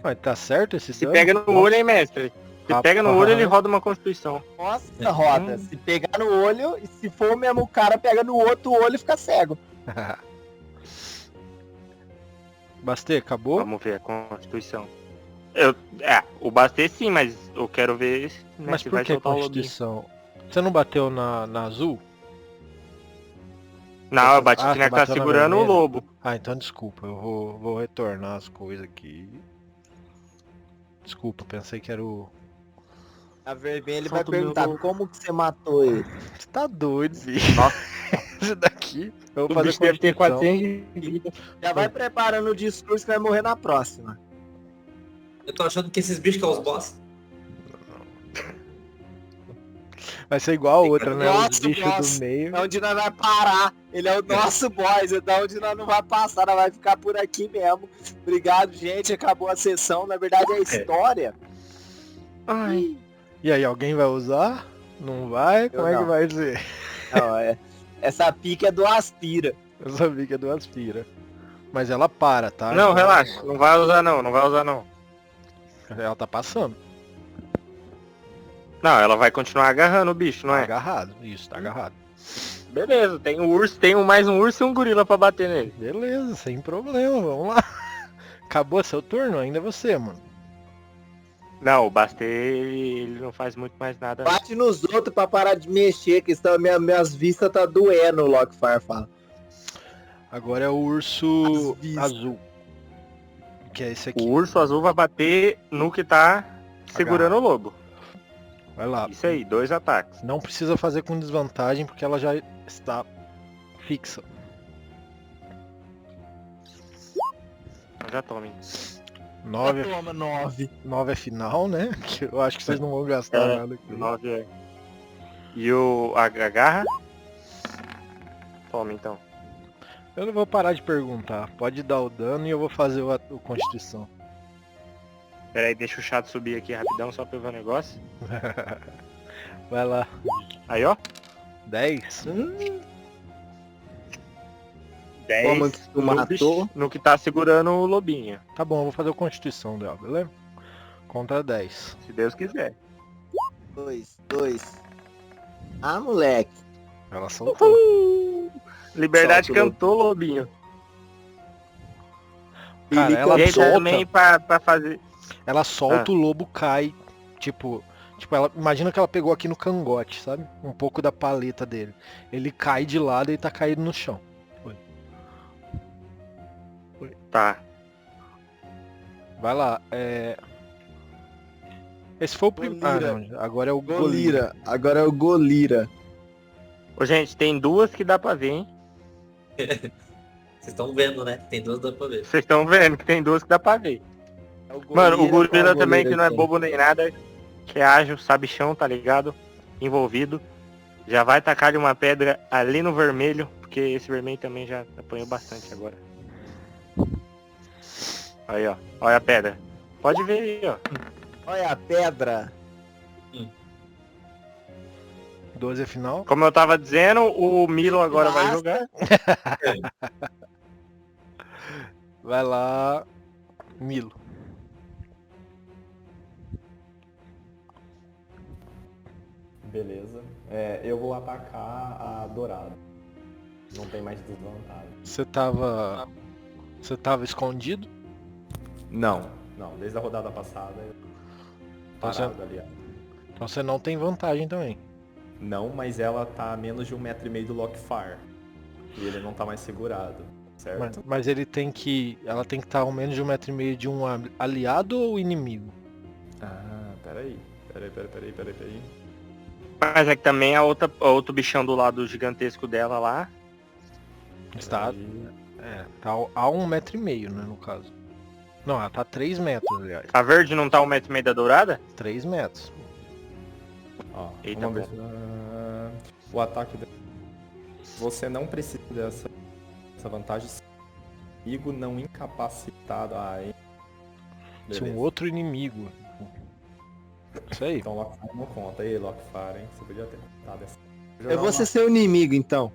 Mas tá certo esse
Se
dano?
pega no olho, hein, mestre? Se pega no olho, ele roda uma constituição.
Nossa, roda. Se pegar no olho, e se for o mesmo cara, pega no outro olho e fica cego.
Bastê, acabou?
Vamos ver a constituição. O Bastê sim, mas eu quero ver né,
Mas
se
por
vai
que
soltar o lobinho.
Constituição? Você não bateu na azul?
Não, eu bati
Ah,
aqui na
você
que tá
bateu na
segurando o
vermelha?
lobo.
Ah, então desculpa, eu vou retornar as coisas aqui. Desculpa, pensei que era o
A vermelha ele vai
Solta o
perguntar
meu-
como que você matou ele.
Você tá doido, bicho.
Nossa.
Esse daqui. Eu vou
O
fazer
bicho deve ter
constituição.
400 de vida.
Já vai preparando o discurso que vai morrer na próxima.
Eu tô achando que esses bichos que é os boss.
Vai ser igual a outra, né? Os
Nossa,
bichos
boss.
do meio.
É onde nós vai parar. Ele é o nosso boss, então onde nós não vai passar, nós vai ficar por aqui mesmo. Obrigado, gente. Acabou a sessão. Na verdade é a história.
Ai.
E aí, alguém vai usar? Não vai? Como é que
não.
vai ser?
Não, essa pica é do Aspira.
Eu sabia que é do Aspira. Mas ela para, tá?
Não, relaxa. Não vai usar não, não vai usar não.
Ela tá passando.
Não, ela vai continuar agarrando o bicho, não
Tá
é?
agarrado. Isso, tá agarrado.
Beleza, tem um urso, tem mais um urso e um gorila pra bater nele.
Beleza, sem problema. Vamos lá. Acabou seu turno? Ainda é você, mano.
Não, o Bastê, ele não faz muito mais nada.
Bate nos outros pra parar de mexer, que estão, minhas vistas tá doendo, o Lockfire fala.
Agora é o urso
As vistas.
azul. Que é esse aqui.
O urso azul vai bater no que tá segurando o lobo.
Vai lá.
Isso aí, 2 ataques.
Não precisa fazer com desvantagem porque ela já está fixa.
Então já tomem.
9
Toma 9.
é final, né? Que eu acho que vocês não vão gastar
É,
nada aqui.
9 é. E a garra? Toma então.
Eu não vou parar de perguntar. Pode dar o dano e eu vou fazer o Constituição.
Pera aí, deixa o chato subir aqui rapidão só pra eu ver o negócio.
Vai lá.
Aí, ó.
10.
10
Como que tu
no
matou?
bicho- no que tá segurando o lobinho.
Tá bom, eu vou fazer o Constituição dela, beleza? Contra 10.
Se Deus quiser.
2. Ah, moleque.
Ela soltou.
Liberdade
Solta o
cantou, lobinho.
Cara,
Ele
ela
E aí
solta.
também pra fazer...
Ela solta, o lobo cai. Tipo, ela imagina que ela pegou aqui no cangote, sabe? Um pouco da paleta dele. Ele cai de lado e tá caído no chão.
Tá.
Vai lá, Esse foi o primeiro. Ah,
Golira.
não. Agora é o Golira.
Golira. Agora é o Golira.
Ô, gente, tem duas que dá pra ver, hein?
Vocês estão vendo, né? Tem duas dá pra ver.
Vocês estão vendo que tem duas que dá pra ver.
É o
Mano, o
Golira,
gorila
qual
também,
Golira
que não é
que
bobo nem nada, que é ágil, sabichão, tá ligado? Envolvido. Já vai tacar-lhe uma pedra ali no vermelho, porque esse vermelho também já apanhou bastante agora. Aí, ó. Olha a pedra. Pode ver aí, ó.
Olha a pedra.
12 é final.
Como eu tava dizendo, o Milo agora vai
Basta.
jogar.
Vai lá, Milo.
Beleza. Eu vou atacar a dourada. Não tem mais desvantagem.
Você tava escondido?
Não, desde a rodada passada eu parado ali.
Então você não tem vantagem também.
Não, mas ela tá a menos de 1,5 m do Lockfire. E ele não tá mais segurado, certo?
Mas ela tem que estar ao menos de 1,5 m de um aliado ou inimigo?
Ah, peraí.
Mas é que também a outro bichão do lado gigantesco dela lá.
Está. Tá a 1,5 m, né, no caso. Não, ela tá a 3 metros, aliás.
A verde não tá 1,5 m da dourada?
3 metros.
Ó,
Eita,
vamos ver. O ataque você não precisa dessa vantagem se o inimigo não incapacitado.
Se
Beleza.
um outro inimigo. Isso aí.
Então Lockfire não conta. Aí, Lockfire, hein? Você podia ter contado essa.
Eu vou ser seu inimigo, então.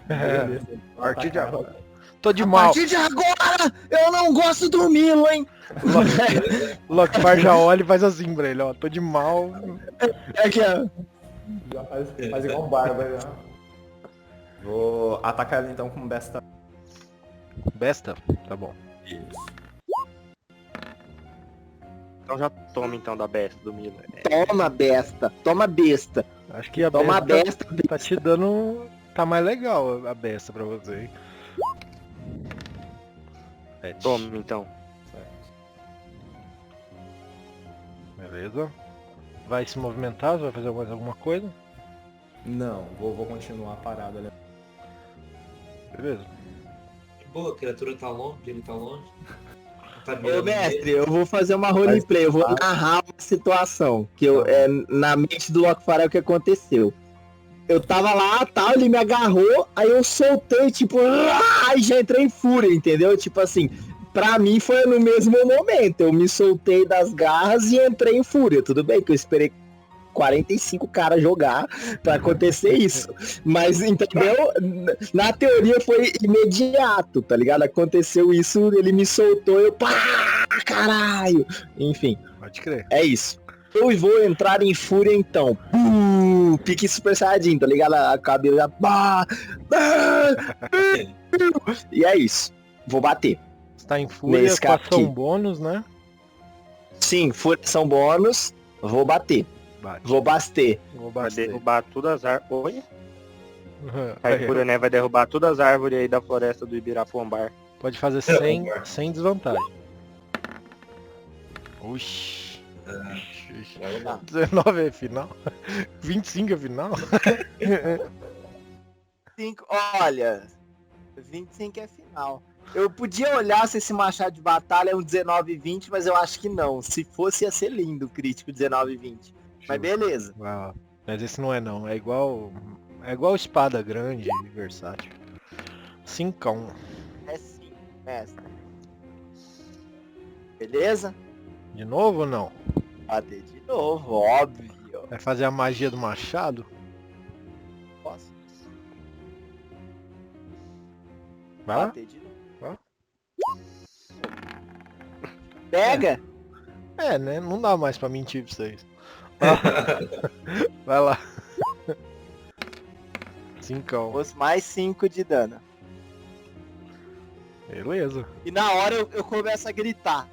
Beleza.
A partir de
Atacar.
agora. Tô de
A
mal.
partir de agora, eu não gosto do Milo, hein?
Lockfire já olha e faz assim pra ele, ó. Tô de mal.
É que é.
Já faz igual um bárbaro. Já. Vou atacar ele então com besta.
Besta? Tá bom.
Isso.
Então já toma então da besta do Milo.
Toma, besta. Toma, besta.
Acho que a
Toma,
besta
besta.
tá te dando. Tá mais legal a besta pra você, hein?
Toma então.
Certo.
Beleza. vai se movimentar? Vai fazer mais alguma coisa?
Não, vou continuar parado ali.
Beleza.
Boa, a criatura tá longe, ele tá longe. Tá
Ô,
mirando
mestre,
nele.
eu vou fazer uma roleplay, eu vou narrar uma situação que na mente do Lockfire é o que aconteceu. Eu tava lá, tal, ele me agarrou, aí eu soltei, tipo, e já entrei em fúria, entendeu? Tipo assim, pra mim foi no mesmo momento, eu me soltei das garras e entrei em fúria. Tudo bem que eu esperei 45 caras jogar pra acontecer isso. Mas, entendeu? Na teoria foi imediato, tá ligado? Aconteceu isso, ele me soltou, eu pá, caralho. Enfim,
Pode crer.
é isso. Eu vou entrar em fúria então. Pique Super Saiyajin, tá ligado? A cabelo já... E é isso. Vou bater.
Você tá em fúria
Nesse
com ação
aqui.
bônus, né?
Sim, fúria são bônus. Vou bater.
Bate.
Vou bater.
Vou
Vai
bater.
derrubar todas as árvores. Oi? A
Aí,
fúria, né? Vai derrubar todas as árvores aí da floresta do Ibirapuambar.
pode fazer sem desvantagem. Oxi. Oxi.
Vai lá.
19 é final? 25 é final?
Olha, 25 é final. Eu podia olhar se esse machado de batalha é um 19-20, mas eu acho que não. Se fosse, ia ser lindo o crítico 19-20. Mas beleza.
Vai lá. Mas esse não é não. É igual espada grande e versátil. 5-1.
É sim, mestre. Beleza?
De novo ou não?
Bater de novo, óbvio.
Vai fazer a magia do machado?
Posso
Vai lá?
bater de novo.
Ó.
Pega!
É, né? Não dá mais pra mentir pra vocês. Vai lá. 5.
Fosse mais 5 de dano.
Beleza.
E na hora eu começo a gritar.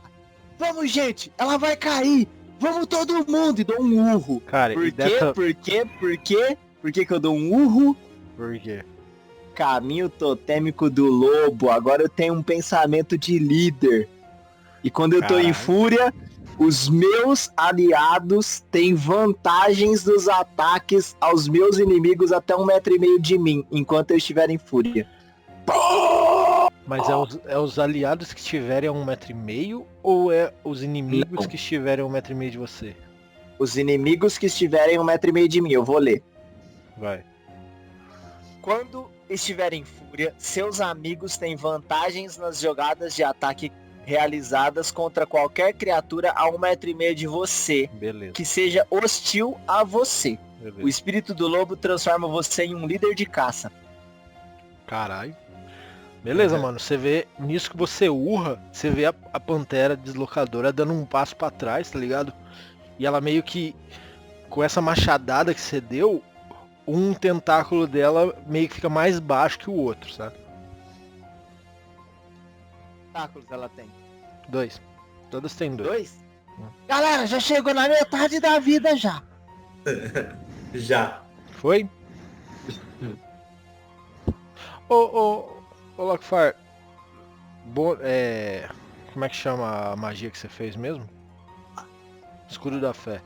Vamos, gente! Ela vai cair! Vamos todo mundo! E dou um urro.
Cara,
Por
e
quê?
dessa...
Por quê? Por quê? Por que que eu dou um urro?
Por quê?
Caminho totêmico do lobo. Agora eu tenho um pensamento de líder. E quando eu tô em
Caralho.
fúria, os meus aliados têm vantagens nos ataques aos meus inimigos até 1,5 metro de mim, enquanto eu estiver em fúria.
Mas é os aliados que estiverem a 1,5 metro ou é os inimigos
Não.
que estiverem a 1,5 metro de você?
Os inimigos que estiverem a 1,5 metro de mim, eu vou ler.
Vai.
Quando estiver em fúria, seus amigos têm vantagens nas jogadas de ataque realizadas contra qualquer criatura a 1,5 metro de você,
Beleza.
que seja hostil a você. O
Beleza.
espírito do lobo transforma você em um líder de caça.
Caralho. Beleza, mano. Você vê, nisso que você urra, você vê a pantera deslocadora dando um passo pra trás, tá ligado? E ela meio que, com essa machadada que você deu, um tentáculo dela meio que fica mais baixo que o outro, sabe?
Tentáculos ela tem?
2. Todas têm 2.
2? Galera, já chegou na metade da vida já.
Já.
Foi? Ô Lockfire, como é que chama a magia que você fez mesmo? Escudo da fé.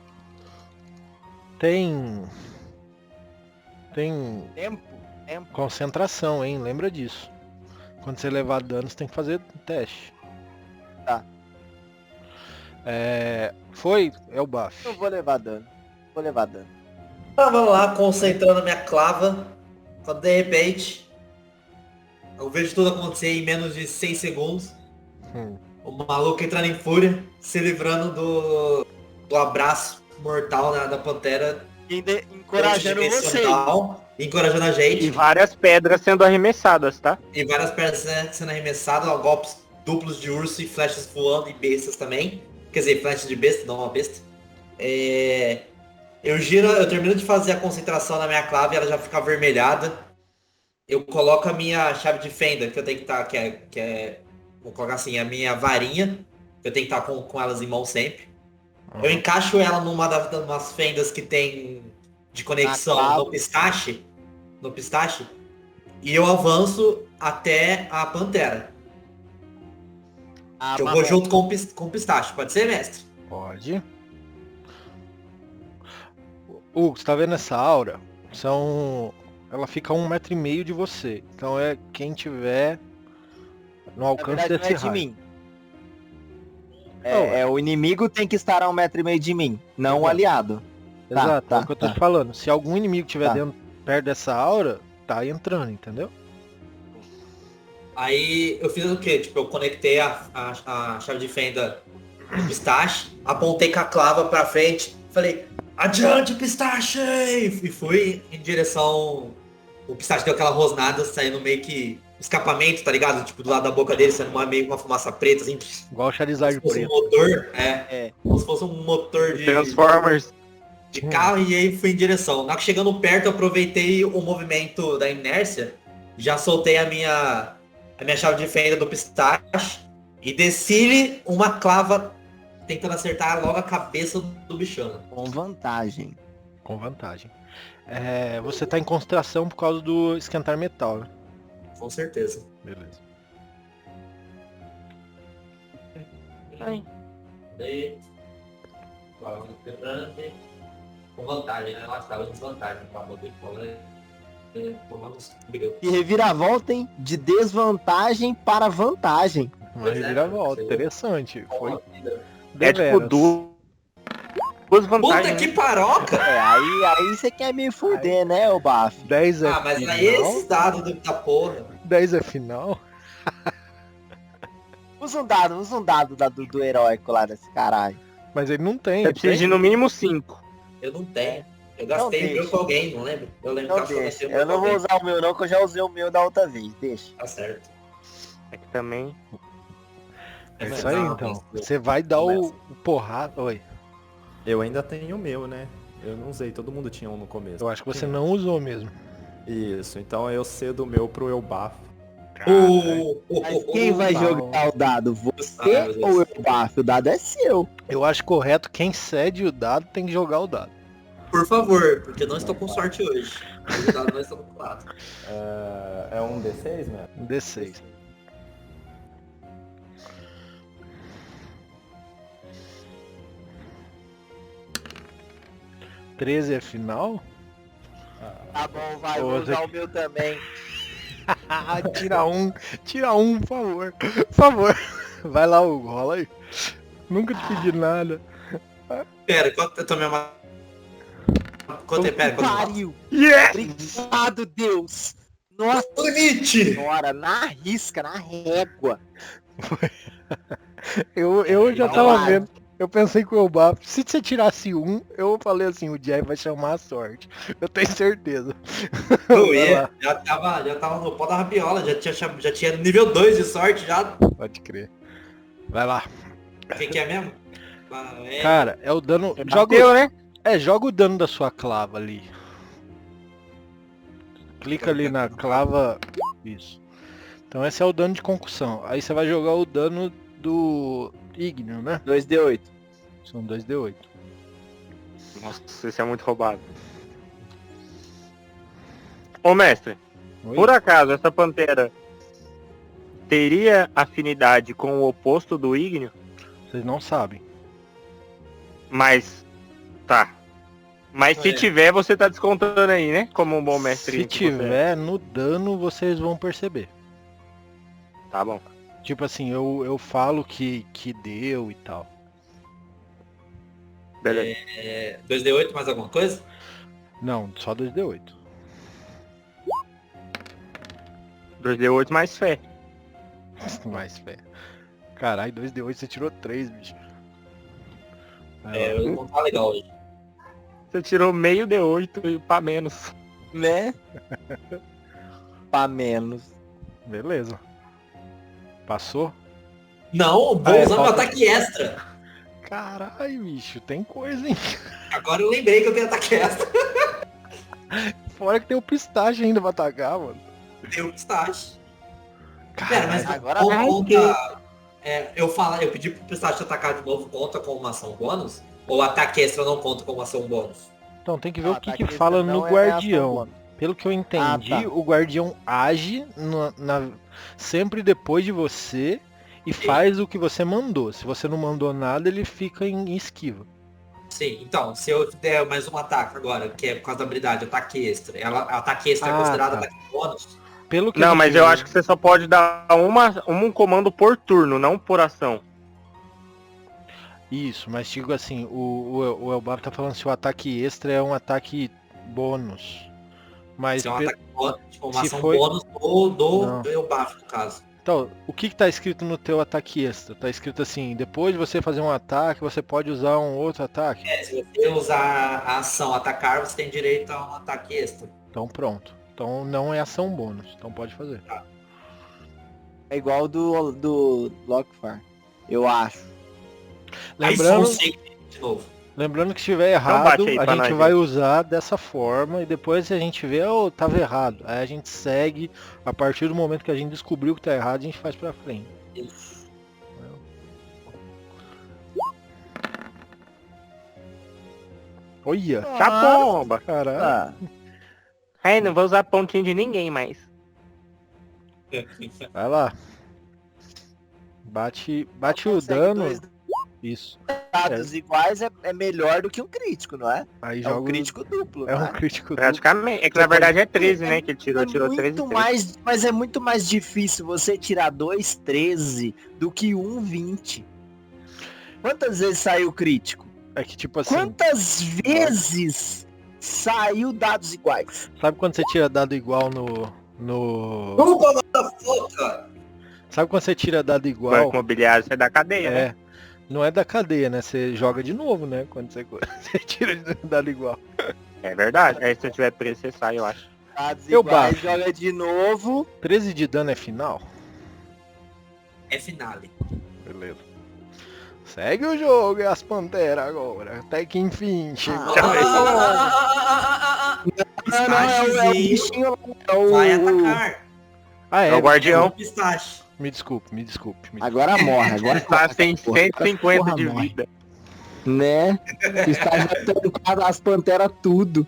Tem
Tempo.
concentração, hein? Lembra disso. Quando você levar dano, você tem que fazer teste.
Tá.
É o buff.
Eu vou levar dano.
Então vamos lá, concentrando minha clava. Quando de repente eu vejo tudo acontecer em menos de 6 segundos. O maluco entrando em fúria, se livrando do abraço mortal da pantera.
Encorajando você.
Dimensional, encorajando a gente.
E várias pedras sendo arremessadas, tá?
E várias pedras sendo arremessadas, ó, golpes duplos de urso e flechas voando e bestas também. Quer dizer, flechas de besta, não uma besta. Eu termino de fazer a concentração na minha clave, ela já fica avermelhada. Eu coloco a minha chave de fenda, que eu tenho que estar, vou colocar assim, a minha varinha, que eu tenho que estar com elas em mão sempre. Eu encaixo ela numa das fendas que tem de conexão no pistache, e eu avanço até a pantera. Eu vou junto com o pistache, pode ser, mestre?
Pode. Hugo, você tá vendo essa aura? Ela fica a 1,5 metro de você. Então é quem tiver no
Na
alcance
verdade, não
desse
é de
raio.
mim. O inimigo tem que estar a 1,5 metro de mim, não o
Exato.
aliado. Tá,
Exato, é
tá,
o que eu tô
tá.
te falando. Se algum inimigo estiver
Tá.
perto dessa aura, tá entrando, entendeu?
Aí eu fiz o quê? Tipo, eu conectei a chave de fenda do pistache, apontei com a clava pra frente, falei, adiante, pistache! E fui em direção. O pistache deu aquela rosnada, saindo meio que escapamento, tá ligado? Tipo, do lado da boca dele, saindo meio que uma fumaça preta, assim.
Igual o Charizard
Como se fosse um
preto.
motor,
É.
como se fosse um motor
Transformers.
de carro, e aí fui em direção. Na hora que chegando perto, eu aproveitei o movimento da inércia, já soltei a minha chave de fenda do pistache e desci-lhe uma clava tentando acertar logo a cabeça do bichano.
Com vantagem.
Com vantagem. Você tá em concentração por causa do esquentar metal, né?
Com certeza.
Beleza.
Ai.
Daí, com vantagem, né? Lá estava em desvantagem.
E reviravolta, hein? De desvantagem para vantagem.
Uma
Pois é,
reviravolta,
isso aí.
interessante. Foi
É tipo
deveras.
duas
Puta
vantagens.
que
né?
paroca!
Aí você quer me fuder, né, ô Baf?
10 é
Ah, mas
final.
aí esses dados da porra.
10 é final.
Usa um dado do heróico lá desse caralho.
Mas ele não tem.
Você
ele
precisa
tem?
de no mínimo 5.
Eu não tenho. Eu
Não
gastei o meu
deixa.
com alguém, não lembro? Eu lembro
Não
que eu
deixa.
gastei o meu
Eu
com
não vou
alguém.
usar o meu não, que eu já usei o meu da outra vez. Deixa.
Tá certo.
É que também.
É
Mas
isso aí,
não,
então.
mas-
Você vai dar o porrada. Oi.
Eu ainda tenho o meu, né? Eu não usei, todo mundo tinha um no começo.
Eu acho que você não usou mesmo.
Isso, então eu cedo o meu pro Elbaf.
Mas quem vai
não.
jogar o dado?
Ah,
Você
meu Deus.
ou eu, Baf? O dado é seu.
Eu acho correto, quem cede o dado tem que jogar o dado.
Por favor, porque não estou com sorte hoje. Os dados não estão com lado.
É um D6, né?
Um D6. Treze é final?
Tá bom, vai, vou
Outra
usar o meu também.
Ah, tira um, por favor. Por favor. Vai lá, Hugo, rola aí. Nunca te pedi nada.
Pera, quanto eu tomei uma. Quanto é? Pera, quanto
Pariu.
Yes!
Obrigado, Deus. Nossa
o limite!
senhora, na risca, na régua.
Eu já
Não
tava
vai.
vendo. Eu pensei que o Elbaf, se você tirasse um, eu falei assim, o Jay vai chamar a sorte. Eu tenho certeza.
Não
Vai
ia,
lá.
já tava no pó da rabiola, já tinha nível 2 de sorte já.
Pode crer. Vai lá.
O que é mesmo? Ah, é.
Cara, é o dano.
Bateu, né?
Joga o dano da sua clava ali. Clica ali na clava. Isso. Então esse é o dano de concussão. Aí você vai jogar o dano do ígneo, né?
2d8.
São 2d8.
Nossa, esse é muito roubado. Ô mestre,
Oi?
por acaso essa pantera teria afinidade com o oposto do ígneo?
Vocês não sabem.
Mas. Tá. Mas se
É.
tiver, você tá descontando aí, né? Como um bom mestre.
Se
que você é.
tiver no dano, vocês vão perceber.
Tá bom.
Tipo assim, eu falo que deu e tal.
Beleza.
2d8 mais alguma coisa?
Não, só 2d8.
2d8 mais fé.
Mais fé. Caralho, 2d8 você tirou 3, bicho. Vai
É,
lá.
não tá legal hoje.
Você tirou meio D8 e pra menos.
Né? Pra menos.
Beleza. Passou?
Não, vou
Ah, é,
usar meu
falta-
ataque extra.
Caralho, bicho, tem coisa, hein?
Agora eu lembrei que eu tenho ataque extra.
Fora que tem o pistache ainda pra atacar, mano.
Tem o pistache. Pera,
Caralho.
mas
agora
ou
vai
conta. Eu pedi pro pistache atacar de novo, conta como uma ação bônus? Ou ataque extra não conta como ação bônus?
Então tem que ver
Ah,
o que,
tá,
que
que
fala
isso
no
não é reação
guardião.
bônus.
Pelo que eu entendi,
Ah, tá.
o guardião age sempre depois de você e faz o que você mandou. Se você não mandou nada, ele fica em esquiva.
Sim, então, se eu der mais um ataque agora, que é por causa da habilidade, ataque extra, ataque extra é
Ah,
considerado
tá.
ataque bônus?
Pelo que
Não,
a gente
mas eu
viu-
acho que você só pode dar um comando por turno, não por ação.
Isso, mas digo assim, o Elbab tá falando se o ataque extra é um ataque bônus. Mas
Se é um ataque bônus, tipo, uma
se
ação
foi-
bônus
Não.
do Elbaf, no caso.
Então, o que tá escrito no teu ataque extra? Tá escrito assim, depois de você fazer um ataque, você pode usar um outro ataque.
Se você usar a ação atacar, você tem direito a um ataque extra.
Então pronto. Então não é ação bônus, então pode fazer.
É igual do Lockfire, eu acho.
Lembrando,
Aí só de novo.
lembrando que se estiver
bate
errado,
aí
a
pra
gente
nós,
vai usar dessa forma e depois se a gente vê, oh, tava errado. Aí a gente segue, a partir do momento que a gente descobriu que tá errado, a gente faz pra frente.
Isso.
Olha,
Chapomba!
caralho.
Ah,
Ai, não vou usar pontinho de ninguém mais.
Vai lá. Bate o
consegue
dano.
dois
Isso.
dados iguais é melhor do que um crítico, não é?
Aí
É
joga
um crítico duplo,
É
não
um
é?
crítico duplo.
Praticamente. É que na verdade é 13, né? Que ele tirou 13
muito
e 13.
mais, mas é muito mais difícil você tirar 2,13 do que 1,20. Quantas vezes saiu crítico?
É que tipo assim,
Quantas vezes saiu dados iguais?
sabe quando você tira dado igual no.
Nunca motherfucker!
Sabe quando você tira dado
Banco
igual?
imobiliário, você é da cadeia, né?
É. Não é da cadeia, né? Você joga de novo, né? Quando você, você tira dado igual.
É verdade. Aí se eu tiver preço, você sai, eu acho.
Dados
Eu
iguais,
baixo.
joga de novo.
13 de dano é final?
É finale.
Beleza. Segue o jogo e as panteras agora. Até que enfim chegou.
Não, é o bichinho lá, é o...
Vai atacar.
Ah,
É o
é.
guardião.
Pistache.
Me desculpe, me desculpe.
Agora morre, agora
Tá sem
porra,
150
porra,
de
morre.
vida.
Né? Está já tancado as panteras tudo.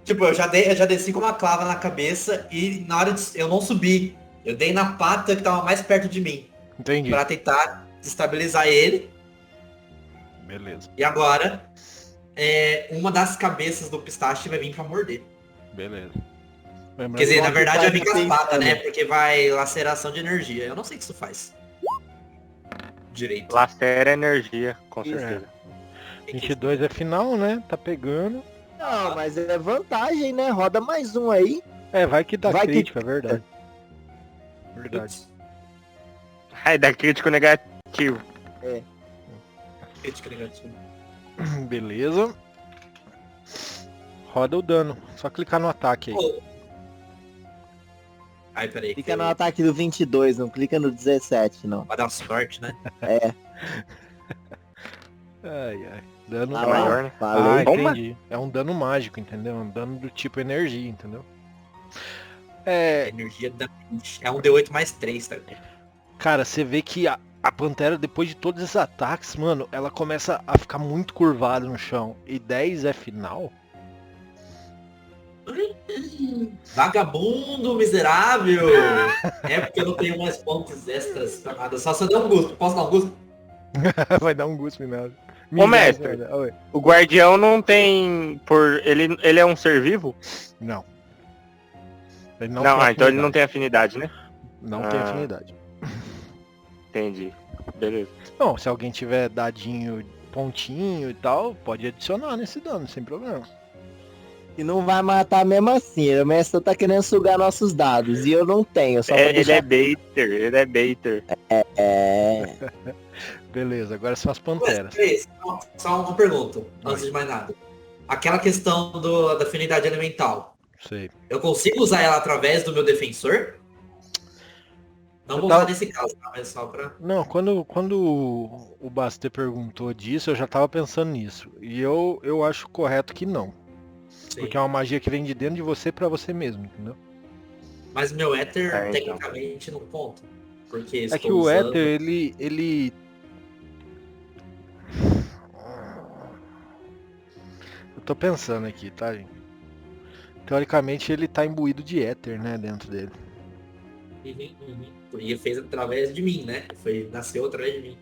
Tipo, eu já desci com uma clava na cabeça e na hora de... eu não subi. Eu dei na pata que tava mais perto de mim.
Entendi.
Pra tentar desestabilizar ele.
Beleza,
E agora, uma das cabeças do pistache vai vir pra morder.
beleza. Lembrando
Quer dizer,
que-
na verdade vai vir com as
pensando.
patas, né? Porque vai laceração de energia. Eu não sei o que isso faz. Direito.
Lacera energia, com
É.
certeza.
22 é final, né? Tá pegando.
Não, mas é vantagem, né? Roda mais um aí.
É, vai que dá
Vai que-
crítico, é verdade. Verdade.
Ai, dá crítico negativo.
Crítica negativa.
Beleza. Roda o dano. Só clicar no ataque aí.
Pô. Ai, peraí.
Clica no ataque do 22, não clica no 17, não.
Vai dar sorte, né?
É,
Ai, ai. Dano
ah
É
lá,
maior, né?
Ah,
falei.
Toma.
entendi. É um dano mágico, entendeu? Um dano do tipo energia, entendeu? É,
Energia da... É um D8 mais 3, tá?
cara, você vê que a Pantera, depois de todos esses ataques, mano, ela começa a ficar muito curvada no chão. E 10 é final?
Vagabundo miserável! É porque eu não tenho mais pontos extras pra nada. Só se eu der um gosto. Posso dar um gosto?
Vai dar um gosto nada.
Ô, mestre.
Oi.
O guardião não tem... Ele é um ser vivo?
Não. Ele
Não,
tem
então ele
afinidade.
não tem afinidade, né?
Não tem
Ah.
afinidade.
Entendi. Beleza.
Não, se alguém tiver dadinho, pontinho e tal, pode adicionar nesse dano, sem problema.
E não vai matar mesmo assim. O mestre tá querendo sugar nossos dados. E eu não tenho, só pra
Ele
deixar...
é baiter, ele é baiter.
É...
Beleza, agora são as
Ué,
panteras.
peraí, só uma pergunta, antes de mais nada. Aquela questão da afinidade elemental.
Sei.
Eu consigo usar ela através do meu defensor? Não vou
Tá.
usar nesse caso, tá? Mas só pra...
Não, quando o Basté perguntou disso, eu já tava pensando nisso. E eu acho correto que não.
Sim.
Porque é uma magia que vem de dentro de você pra você mesmo, entendeu?
Mas meu éter,
É, então.
tecnicamente, não conta. Porque
É
estou
que o
usando-
éter, ele... Eu tô pensando aqui, tá, gente? Teoricamente ele tá imbuído de éter, né, dentro dele.
Uhum. E fez através de mim, né? Nasceu através de mim.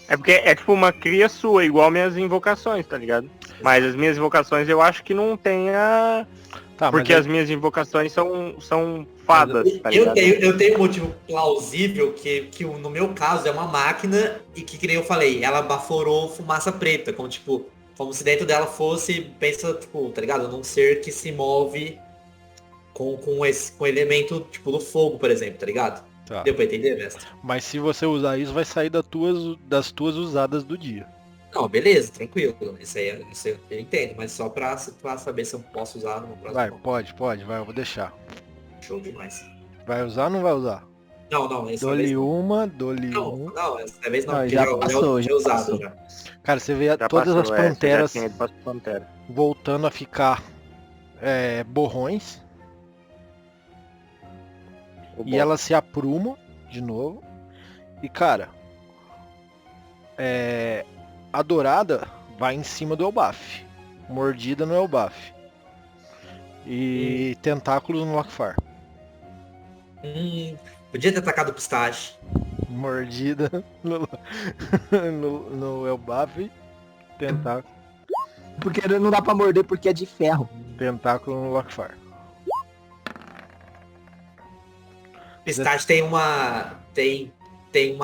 É porque é tipo uma cria sua, igual minhas invocações, tá ligado? Mas as minhas invocações eu acho que não tem a...
Tá,
Porque
mas
as minhas invocações são fadas, tá ligado?
Eu tenho um motivo plausível que no meu caso é uma máquina e que nem eu falei, ela baforou fumaça preta, como se dentro dela fosse, pensa, tipo, tá ligado? Num ser que se move com elemento, tipo, do fogo, por exemplo, tá ligado?
tá.
Deu pra entender, mestre?
Mas se você usar isso, vai sair das tuas usadas do dia.
Não, beleza, tranquilo. Isso aí eu entendo, mas só pra saber se eu posso usar no próximo.
Vai, pode, vai, eu vou deixar.
Show demais.
Vai usar ou não vai usar?
Não, essa
Dou-lhe
vez não.
uma, dou-lhe um.
Não, essa vez não,
Não,
porque
já
eu
passou, já
usado
passou.
já.
Cara, você vê
Já
todas
passou,
as
você já
panteras
tinha ido pra pantera.
voltando a ficar borrões. E elas se aprumam de novo. E cara, a dourada vai em cima do Elbaf. Mordida no Elbaf. E tentáculos no Lockfar.
Podia ter atacado o pistache.
Mordida no Elbaf.
Porque não dá pra morder porque é de ferro.
Tentáculo no Lockfar.
Pistache tem uma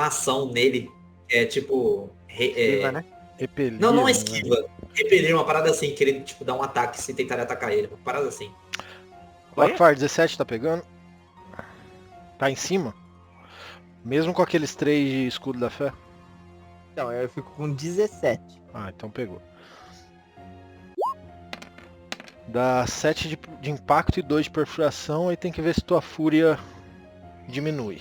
ação nele. É tipo.
Esquiva, né?
Repelir.
Não é
né?
esquiva. Repelir, uma parada assim, que ele tipo, dá um ataque se tentar atacar ele. Uma parada assim.
Lockfar 17 tá pegando? Tá em cima? Mesmo com aqueles 3 de escudo da fé?
Então, eu fico com 17.
Ah, então pegou. Dá 7 de impacto e 2 de perfuração, aí tem que ver se tua fúria diminui.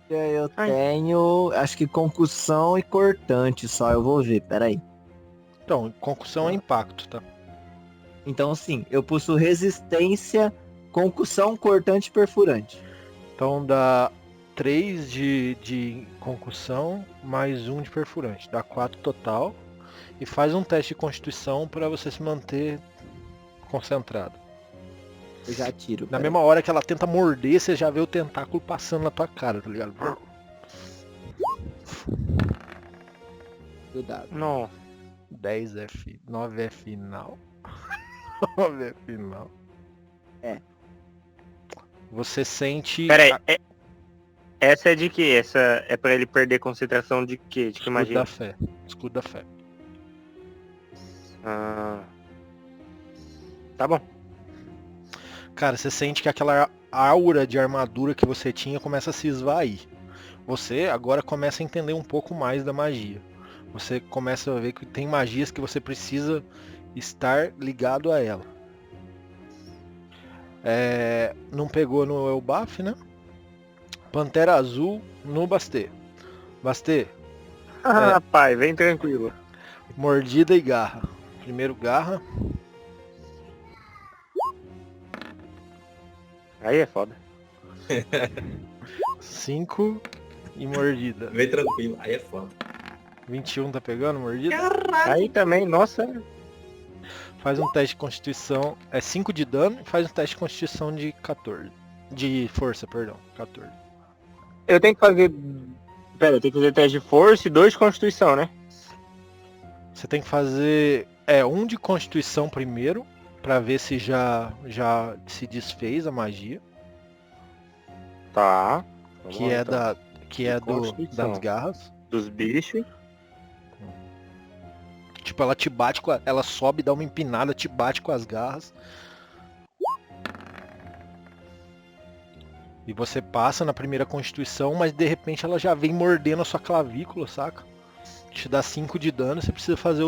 Eu tenho, acho que concussão e cortante só, eu vou ver, peraí.
Então, concussão é impacto, tá?
Então sim, eu possuo resistência, concussão, cortante e perfurante.
Então dá 3 de concussão mais 1 de perfurante. Dá 4 total. E faz um teste de constituição para você se manter concentrado.
Eu já tiro.
Na
peraí.
mesma hora que ela tenta morder, você já vê o tentáculo passando na tua cara, tá ligado?
Do dado.
Não.
10 9 é final. 9 é final.
É.
Você sente...
Pera aí, essa é de que? Essa é pra ele perder concentração de quê? De que
Escudo
magia?
da fé. Escudo da fé.
Ah, tá bom.
Cara, você sente que aquela aura de armadura que você tinha começa a se esvair. Você agora começa a entender um pouco mais da magia. Você começa a ver que tem magias que você precisa estar ligado a ela. Não pegou no Elbaf, né? Pantera Azul no Bastê. Bastê,
Rapaz, vem tranquilo.
mordida e garra. Primeiro garra.
Aí é foda.
5 e mordida.
Vem tranquilo. Aí é foda.
21 tá pegando mordida?
Aí também, nossa.
Faz um teste de constituição. É 5 de dano e faz um teste de constituição de 14. De força, perdão. 14.
Eu tenho que fazer. Pera, eu tenho que fazer teste de força e 2 de constituição, né?
Você tem que fazer 1 de constituição primeiro, pra ver se já se desfez a magia,
Tá. Vamos
que
lá,
é
então. Constituição.
das garras.
Dos bichos.
Tipo, ela te bate ela sobe, dá uma empinada, te bate com as garras. E você passa na primeira constituição, mas de repente ela já vem mordendo a sua clavícula, saca? Te dá 5 de dano, você precisa fazer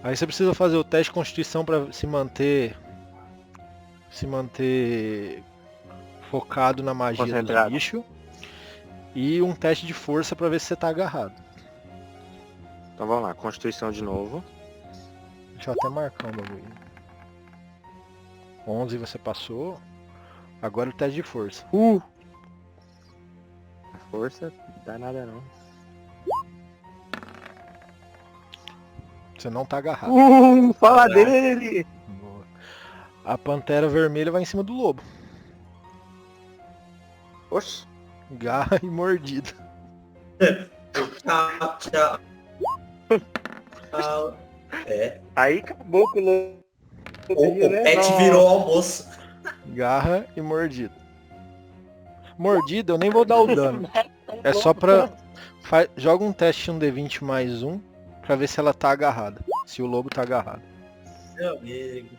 Aí você precisa fazer o teste de constituição pra se manter focado na magia do
Concentrado.
bicho. E um teste de força pra ver se você tá agarrado.
Então vamos lá, constituição de novo.
Deixa eu até marcar um bagulho. 11 você passou. Agora o teste de força.
Força, não dá nada não.
Você não tá agarrado.
Fala dele!
Boa. A pantera vermelha vai em cima do lobo.
Oxi.
garra e mordida.
Tchau, tchau. Tchau. É.
Aí acabou com o
O pet
Nossa.
virou almoço.
Garra e mordida. Mordida eu nem vou dar o dano. É só pra... Joga um teste um D20 mais um pra ver se ela tá agarrada. Se o lobo tá agarrado.
Meu amigo.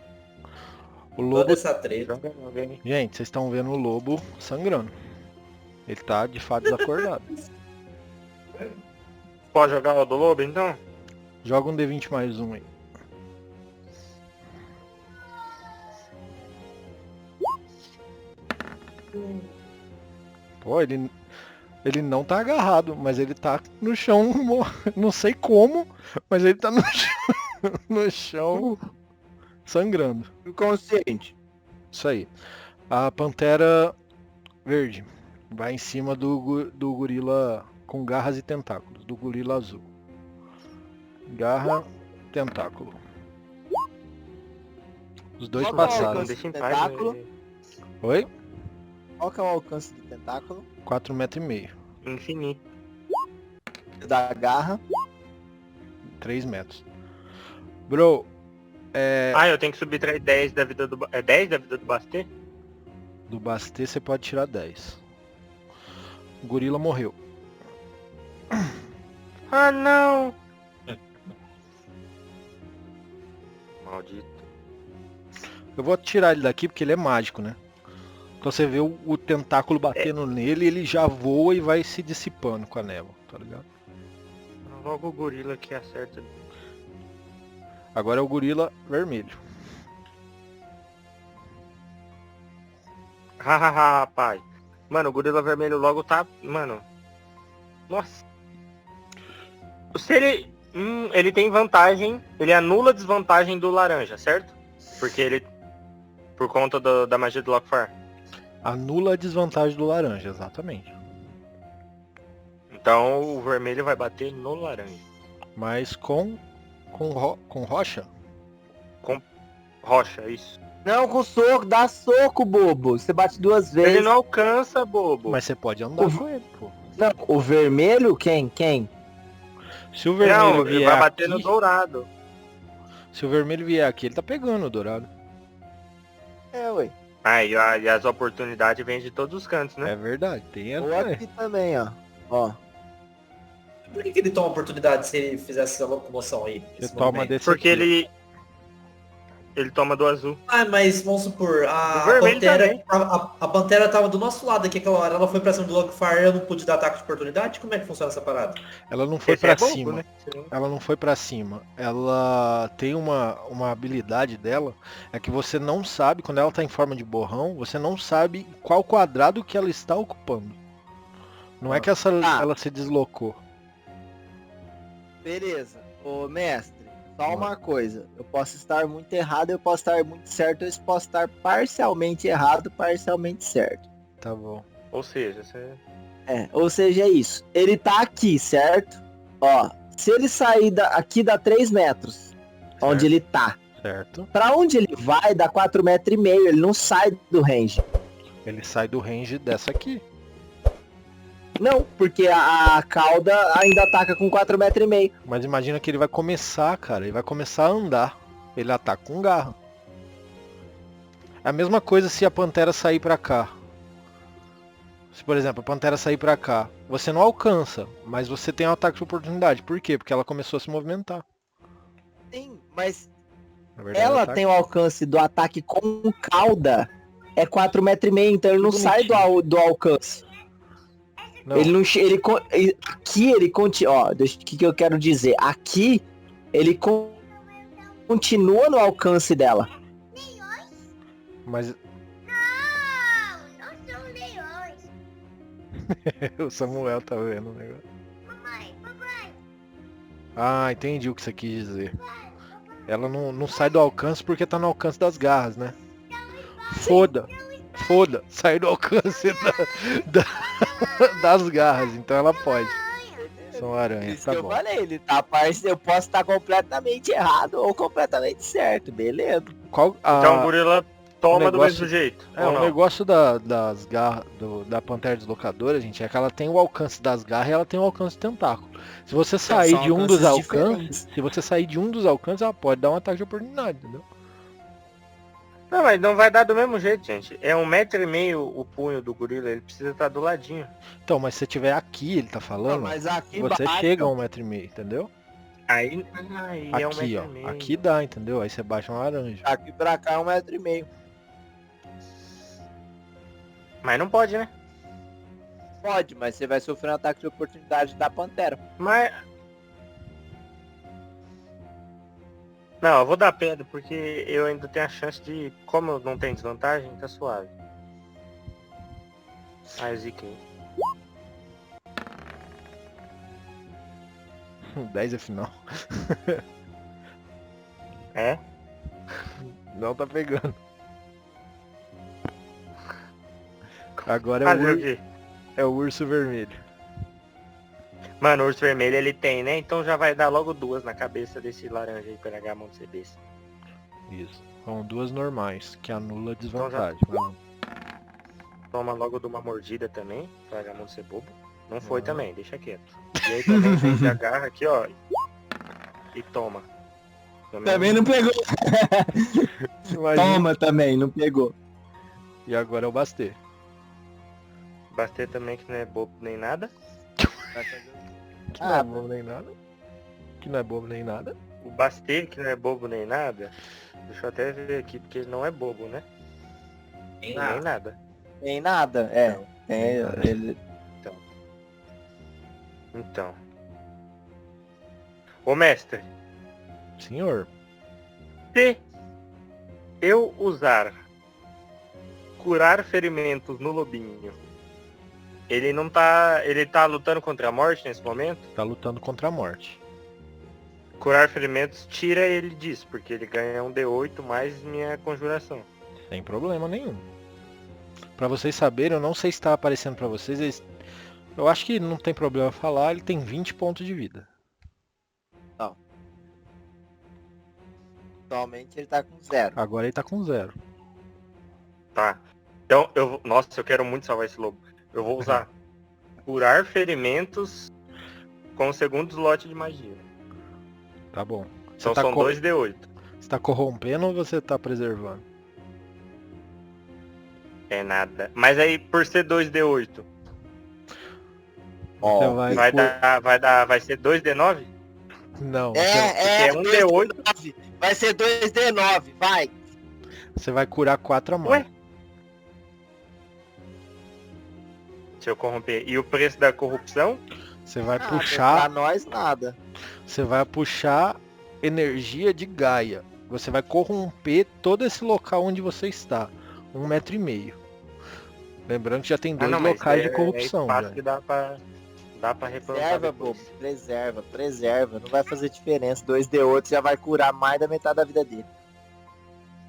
O
Toda
lobo...
essa treta.
Gente, vocês estão vendo o lobo sangrando. Ele tá de fato desacordado.
Pode jogar o do lobo, então?
Joga um D20 mais um aí. Pô, ele não tá agarrado, mas ele tá no chão, não sei como, mas ele tá no chão, no chão sangrando.
Inconsciente.
Isso aí. A pantera verde vai em cima do gorila com garras e tentáculos, do gorila azul. Garra, tentáculo. Os dois
Qual que é o
passaram.
alcance
Deixa em
do
paz,
tentáculo?
né?
Oi?
Qual que é o alcance do tentáculo?
4,5 metros.
Infinito.
Da garra.
3 metros. Bro,
Ah, eu tenho que subir 10 da vida do... É 10 da vida do Bastê?
do Bastê você pode tirar 10. O gorila morreu.
Ah, não! Maldito.
Eu vou tirar ele daqui porque ele é mágico, né? Então você vê o tentáculo batendo nele, ele já voa e vai se dissipando com a névoa, tá ligado?
Logo o gorila que acerta.
Agora é o gorila vermelho.
Hahaha, rapaz. Mano, o gorila vermelho logo tá... Mano. Nossa. Se ele... ele tem vantagem. Ele anula a desvantagem do laranja, certo? Porque ele... Por conta da magia do Lockfire.
Anula a desvantagem do laranja, exatamente.
Então o vermelho vai bater no laranja.
Mas com rocha?
Rocha, isso.
Não, com soco, dá soco, bobo. Você bate 2 vezes.
Ele não alcança, bobo.
Mas você pode andar com ele, pô.
Não, o vermelho, quem?
Se o vermelho
Não, ele
vier
vai bater no
aqui,
dourado.
se o vermelho vier aqui, ele tá pegando o dourado.
É, ué.
Ah, e as oportunidades vêm de todos os cantos, né?
É verdade, tem
Ou
essa.
aqui também, ó. Ó.
Por que ele toma oportunidade se ele fizesse essa locomoção aí?
Você
esse
toma
movimento?
desse
Porque
aqui,
ele toma do azul.
Ah, mas vamos supor, a
O vermelho
Pantera,
também.
a Pantera tava do nosso lado aqui aquela hora, ela foi pra cima do Lockfire, eu não pude dar ataque de oportunidade? Como é que funciona essa parada?
Ela não foi
Esse
pra
é bobo,
cima.
né?
Ela não foi pra cima. Ela tem uma habilidade dela, é que você não sabe, quando ela tá em forma de borrão, você não sabe qual quadrado que ela está ocupando. Não é que ela se deslocou.
Beleza. Ô, mestre, só uma coisa. Eu posso estar muito errado, eu posso estar muito certo, eu posso estar parcialmente errado, parcialmente certo.
Tá bom.
Ou seja, você...
Ou seja, é isso. Ele tá aqui, certo? Ó, se ele sair aqui dá 3 metros, onde ele tá.
Certo.
Pra onde ele vai, dá 4,5 metros, ele não sai do range.
Ele sai do range dessa aqui.
Não, porque a cauda ainda ataca com 4,5 metros.
Mas imagina que ele vai começar, cara. Ele vai começar a andar. Ele ataca com garra. É a mesma coisa se a pantera sair pra cá. Se, por exemplo, a pantera sair pra cá. Você não alcança, mas você tem um ataque de oportunidade. Por quê? Porque ela começou a se movimentar.
Sim, mas
Na verdade,
ela
ataque-
tem o alcance do ataque com cauda. É 4,5 metros, então ele não
Que
sai do alcance.
Não,
Ele não. Aqui ele continua. Ó, o que eu quero dizer? Aqui ele continua no alcance dela.
mas
Não são leões.
o Samuel tá vendo o negócio.
Mamãe.
Ah, entendi o que você quis dizer. Ela não sai do alcance porque tá no alcance das garras, né? Foda, sai do alcance das garras, então ela pode. São aranhas,
Isso
tá
que eu
bom.
falei, ele tá eu posso estar completamente errado ou completamente certo, beleza.
Qual,
Então o gorila toma do
negócio-
mesmo jeito.
É,
ou
o
não?
negócio das garras da Pantera Deslocadora, gente, é que ela tem o alcance das garras e ela tem o alcance do tentáculo. Se você sair
são
de um dos
alcances
alcances,
diferentes.
se você sair de um dos alcances, ela pode dar um ataque de oportunidade, entendeu?
Não, mas não vai dar do mesmo jeito, gente. É 1,5 m o punho do gorila, ele precisa estar do ladinho.
Então, mas se você tiver aqui, ele tá
Não,
falando,
mas aqui
você
bate,
chega a
ó.
1,5 m, entendeu?
Aí é
Aqui,
1,5
ó.
m.
Aqui dá, entendeu? Aí você baixa uma laranja.
Aqui pra cá é 1,5 m.
Mas não pode, né?
Pode, mas você vai sofrer um ataque de oportunidade da Pantera.
Mas... Não, eu vou dar pedra, porque eu ainda tenho a chance de... Como eu não tenho desvantagem, tá suave. Ah, ziquei.
10 é final.
É?
Não tá pegando. Agora
Fazer o quê?
é o urso vermelho.
Mano, o urso vermelho ele tem, né? Então já vai dar logo 2 na cabeça desse laranja aí, pegar a mão de CBs.
Isso. São duas normais, que anula a
Então
desvantagem.
Toma logo de uma mordida também, pegar a mão de ser bobo. Não foi também, deixa quieto. E aí também vem de agarra aqui, ó. E toma.
Também não pegou.
Imagina.
Toma também, não pegou.
E agora é o Bastê.
Bastei também que não é bobo nem nada.
Que não é bobo nem nada. Que não é bobo nem nada.
O Bastei, que não é bobo nem nada. Deixa eu até ver aqui, porque ele não é bobo, né?
Tem
Nem
nada.
nada.
Tem nada, é. Tem, ele...
Então. Ô mestre,
Senhor.
se eu usar curar ferimentos no lobinho, ele não tá. Ele tá lutando contra a morte nesse momento?
Tá lutando contra a morte.
Curar ferimentos tira ele disso, porque ele ganha um D8 mais minha conjuração.
Sem problema nenhum. Pra vocês saberem, eu não sei se tá aparecendo pra vocês. Eu acho que não tem problema falar, ele tem 20 pontos de vida.
Atualmente ele tá com 0.
Agora ele tá com 0.
Tá. Então Nossa, eu quero muito salvar esse lobo. Eu vou usar curar ferimentos com o segundo slot de magia.
Tá bom.
Então
tá
são 2 D8.
Você tá corrompendo ou você tá preservando?
É nada. Mas aí por ser 2 D8,
Você
vai ser 2 D9?
Não,
é um D8.
2D9. Vai ser 2D9, vai.
você vai curar 4 a mais.
Ué? Se eu corromper. E o preço da corrupção?
Você vai
Pra
puxar,
nós nada.
você vai puxar energia de Gaia. Você vai corromper todo esse local onde você está. 1,5 m. Lembrando que já tem 2
mas
locais de corrupção.
É espaço
já.
que dá pra replantar
Preserva,
depois.
bobo. Preserva. Não vai fazer diferença. 2D8 já vai curar mais da metade da vida dele.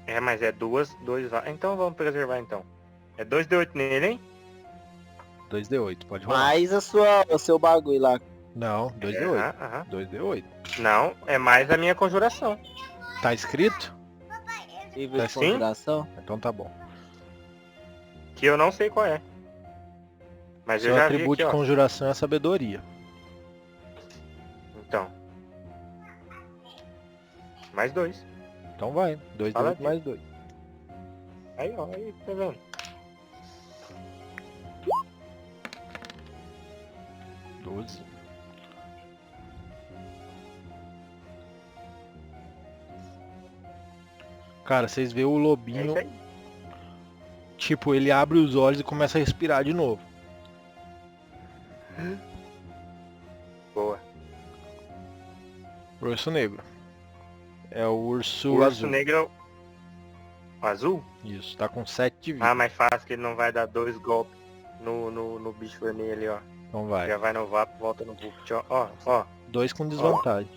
É, mas é dois. Então vamos preservar então. É 2 D8 nele, hein?
2D8, pode rolar.
Mais o seu bagulho lá.
Não, 2D8.
Aham.
2D8.
Não, é mais a minha conjuração.
Tá escrito?
Nível de
Assim?
conjuração.
Então tá bom.
Que eu não sei qual é. Mas
Seu
eu já vi
atributo
aqui,
de
ó.
conjuração é sabedoria.
Então. Mais 2.
Então vai.
Fala
2D8
aqui.
mais 2.
Aí, ó, aí, tá vendo?
12. Cara, vocês vê o
É
lobinho,
isso aí.
tipo, ele abre os olhos e começa a respirar de novo.
Boa.
Urso negro. É o urso,
O urso
azul.
negro é o azul?
Isso, tá com 7 de vida.
Ah, mais fácil que ele não vai dar 2 golpes no bicho vermelho ali, ó.
Então vai.
Já vai no vapo, volta no buff. Ó.
2 com desvantagem.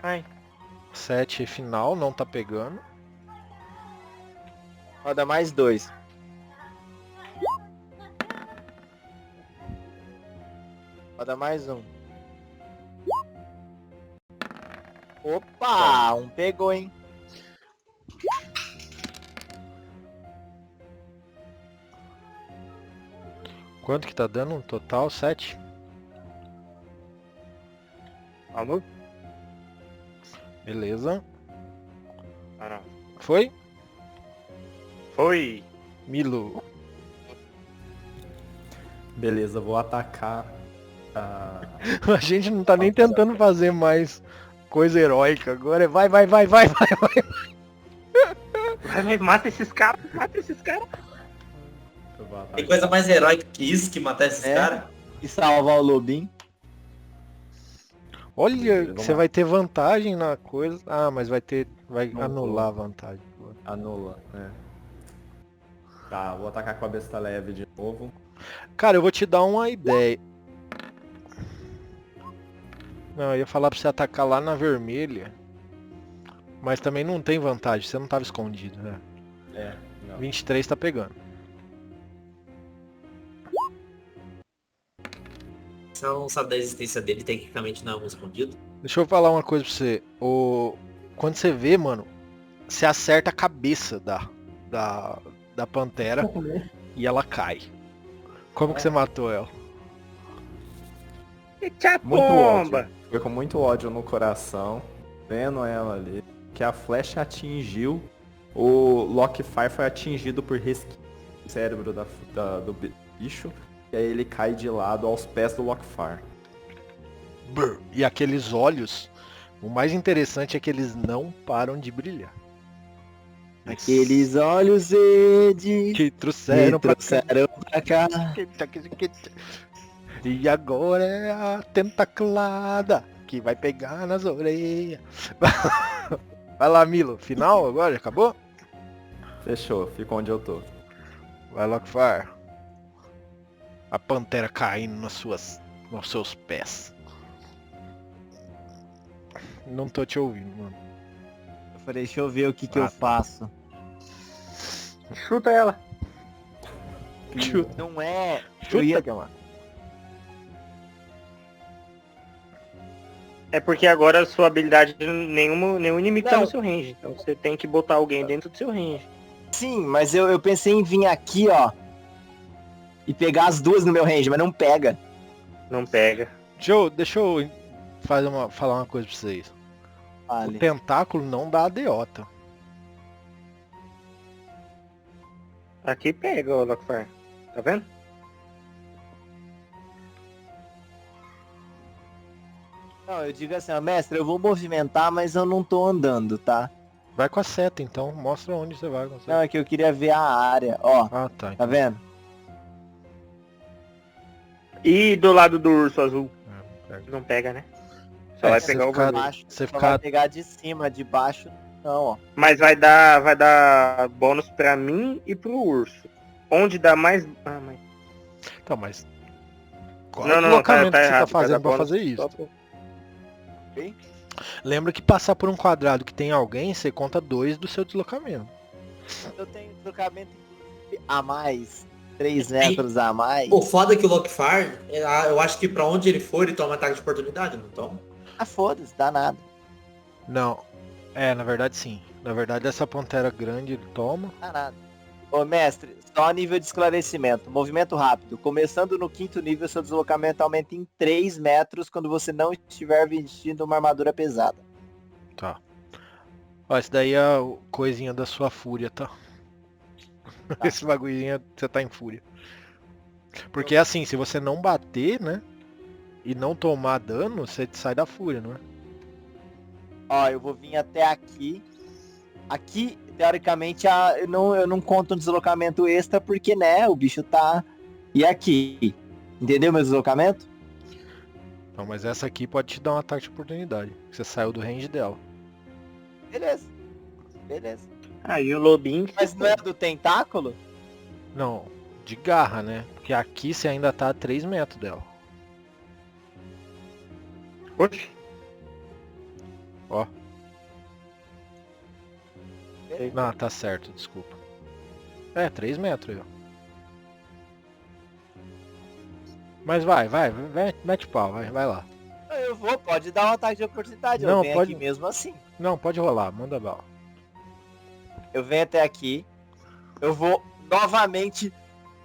Ai.
7 final, não tá pegando.
Roda mais 2. Roda mais 1. Opa, um pegou, hein?
Quanto que tá dando no total? 7?
Alô?
Beleza.
Ah, não.
Foi?
Foi.
Milo.
Beleza, vou atacar a...
A gente não tá nem tentando fazer mais coisa heróica. Agora é vai.
Vai, mata esses caras,
Eu vou
Tem
atacar.
coisa mais heróica que isso, que matar esses
É.
caras?
E salvar o lobinho.
Olha,
Vamos
você
lá.
vai ter vantagem na coisa. Ah, mas vai
Não
anular a
vou.
vantagem.
Anula, né? Tá, vou atacar com a besta leve de novo.
Cara, eu vou te dar uma ideia. Não, eu ia falar pra você atacar lá na vermelha. Mas também não tem vantagem, você não tava escondido, né?
É, não.
23 tá pegando.
Você não sabe da existência dele, tecnicamente não é um escondido.
Deixa eu falar uma coisa pra você. Quando você vê, mano, você acerta a cabeça da pantera e ela cai. Como que você matou ela?
Eita
Muito
bomba.
ódio. Foi com muito ódio no coração, vendo ela ali, que a flecha atingiu, o Lockfire foi atingido por resquício do cérebro do bicho, e aí ele cai de lado aos pés do Lockfire.
Brr. E aqueles olhos, o mais interessante é que eles não param de brilhar.
Aqueles olhos verdes
Que trouxeram pra cá.
trouxeram pra cá.
E agora é a tentaclada que vai pegar nas orelhas. Vai lá, Milo. Final agora? Acabou?
Fechou, fica onde eu tô.
Vai, Lockfire. A pantera caindo nos seus pés. Não tô te ouvindo, mano.
Eu falei, deixa eu ver o que eu
tá.
faço.
Chuta ela.
Chuta,
Não é.
chuta,
Eu ia...
Gamar.
É porque agora a sua habilidade, nenhum inimigo tá
Não.
no seu range. Então você tem que botar alguém dentro do seu range.
Sim, mas eu pensei em vir aqui, ó. E pegar as duas no meu range, mas não pega.
Não pega.
Deixa eu falar uma coisa pra vocês. O
Vale.
tentáculo não dá ADota.
Aqui pega, ô Lockfire. Tá vendo?
Não, eu digo assim, ó, mestre, eu vou movimentar, mas eu não tô andando, tá?
Vai com a seta, então. Mostra onde você vai com a
Não,
seta.
é que eu queria ver a área, ó.
Ah, tá.
Tá vendo?
E do lado do urso azul.
Pega.
Não pega, né? Só vai
se
pegar o
ficar-
vermelho.
Baixo,
você
só
ficar-
vai pegar de cima, de baixo, não, ó.
Mas vai dar bônus pra mim e pro urso. Onde dá mais... Ah, mas...
Então, mas... Qual
Não,
é o
não,
deslocamento
tá
que você tá
errado, vai
fazendo
dar
pra
bônus
fazer isso?
só pro-
Lembra que passar por um quadrado que tem alguém, você conta 2 do seu deslocamento.
Eu tenho deslocamento a mais, 3 metros a mais.
O foda é que o Lockfire, eu acho que pra onde ele for, ele toma ataque de oportunidade, não toma?
Ah, foda-se, dá nada.
Não. Na verdade sim. Na verdade essa pantera grande ele toma.
Dá nada. Ô, mestre, só nível de esclarecimento. Movimento rápido. Começando no 5º nível, seu deslocamento aumenta em 3 metros quando você não estiver vestindo uma armadura pesada.
Tá. Ó, esse daí é a coisinha da sua fúria, tá? Esse bagulhinho você tá em fúria. Porque assim, se você não bater, né? E não tomar dano, você sai da fúria, não é?
Ó, eu vou vir até aqui. Aqui, teoricamente, eu não conto um deslocamento extra porque, né, o bicho tá... E aqui? Entendeu meu deslocamento?
Não, mas essa aqui pode te dar um ataque de oportunidade. Você saiu do range dela.
Beleza. Beleza.
Aí o lobinho...
Mas não é do tentáculo?
Não, de garra, né? Porque aqui você ainda tá a 3 metros dela.
Oxi.
Ó. Não, tá certo, desculpa. 3 metros aí, ó. Mas vai, mete pau, vai lá.
Eu vou, pode dar um ataque de oportunidade.
Não,
Eu venho
pode-
aqui mesmo assim.
Não, pode rolar, manda bala.
Eu venho até aqui. Eu vou novamente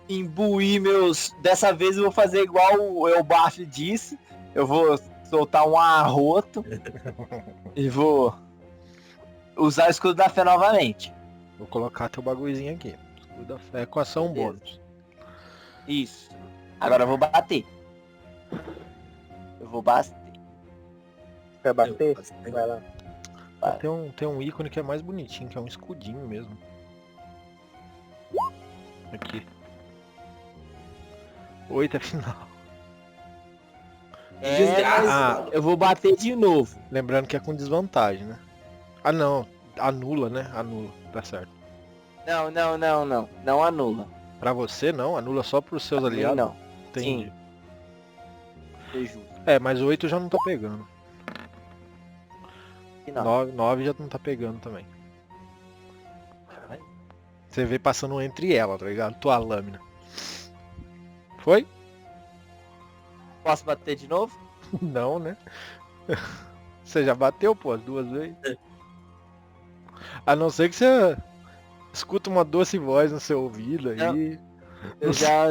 imbuir meus... Dessa vez eu vou fazer igual o Elbaf disse. Eu vou soltar um arroto e vou usar o escudo da fé novamente.
Vou colocar teu bagulhozinho aqui. Escudo da fé com ação
Beleza.
bônus.
Isso. Agora eu vou bater. Eu vou bater.
Quer bater? Vai lá.
Vai.
Tem um ícone que é mais bonitinho, que é um escudinho mesmo. Aqui. 8 é final.
Desgraça.
Ah,
Eu vou bater de novo.
lembrando que é com desvantagem, né? Ah não, anula, né? Anula, tá certo.
Não. Não anula.
Pra você não, anula só pros seus aliados.
Não.
Entendi.
Sim. Foi justo.
É, mas 8 já não tá pegando.
Não.
9 já não tá pegando também. Você vê passando entre ela, tá ligado? Tua lâmina. Foi?
Posso bater de novo?
Não, né? Você já bateu, pô, as 2 vezes. A não ser que você escuta uma doce voz no seu ouvido aí.
Eu já...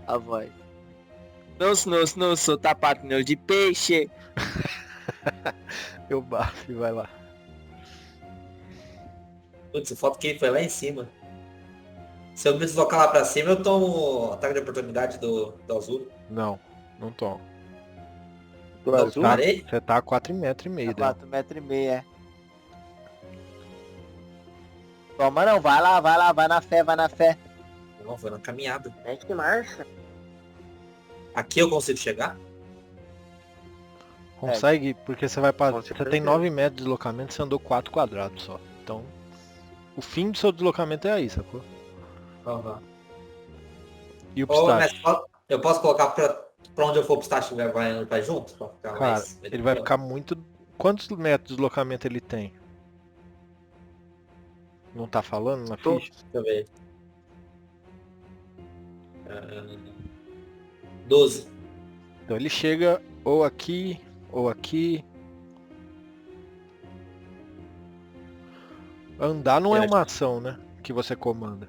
A voz. Não sou tapatneu de peixe.
Eu bafo e vai lá.
Putz, a foto que ele foi lá em cima. Se eu me deslocar lá pra cima, eu tomo ataque de oportunidade do azul.
Não, não toma.
Do azul?
Tá,
Parei?
você tá a 4,5 metros dela.
4,5 metros, é. Toma não, vai lá, vai na fé.
Não, foi na caminhada.
Mete marcha.
Aqui eu consigo chegar?
Consegue, porque você vai pra...
Com
Você
certeza.
tem 9 metros de deslocamento, você andou 4 quadrados só. Então, o fim do seu deslocamento é aí, sacou? E o
Ô,
pistache?
mestre, eu posso colocar pra onde eu for o pistache vai junto? Pra ficar
Cara,
mais...
ele vai ficar muito... Quantos metros de deslocamento ele tem? Não tá falando na
Tô.
ficha?
Deixa eu ver. 12.
Então ele chega ou aqui, ou aqui. Andar não é uma ação, né? Que você comanda.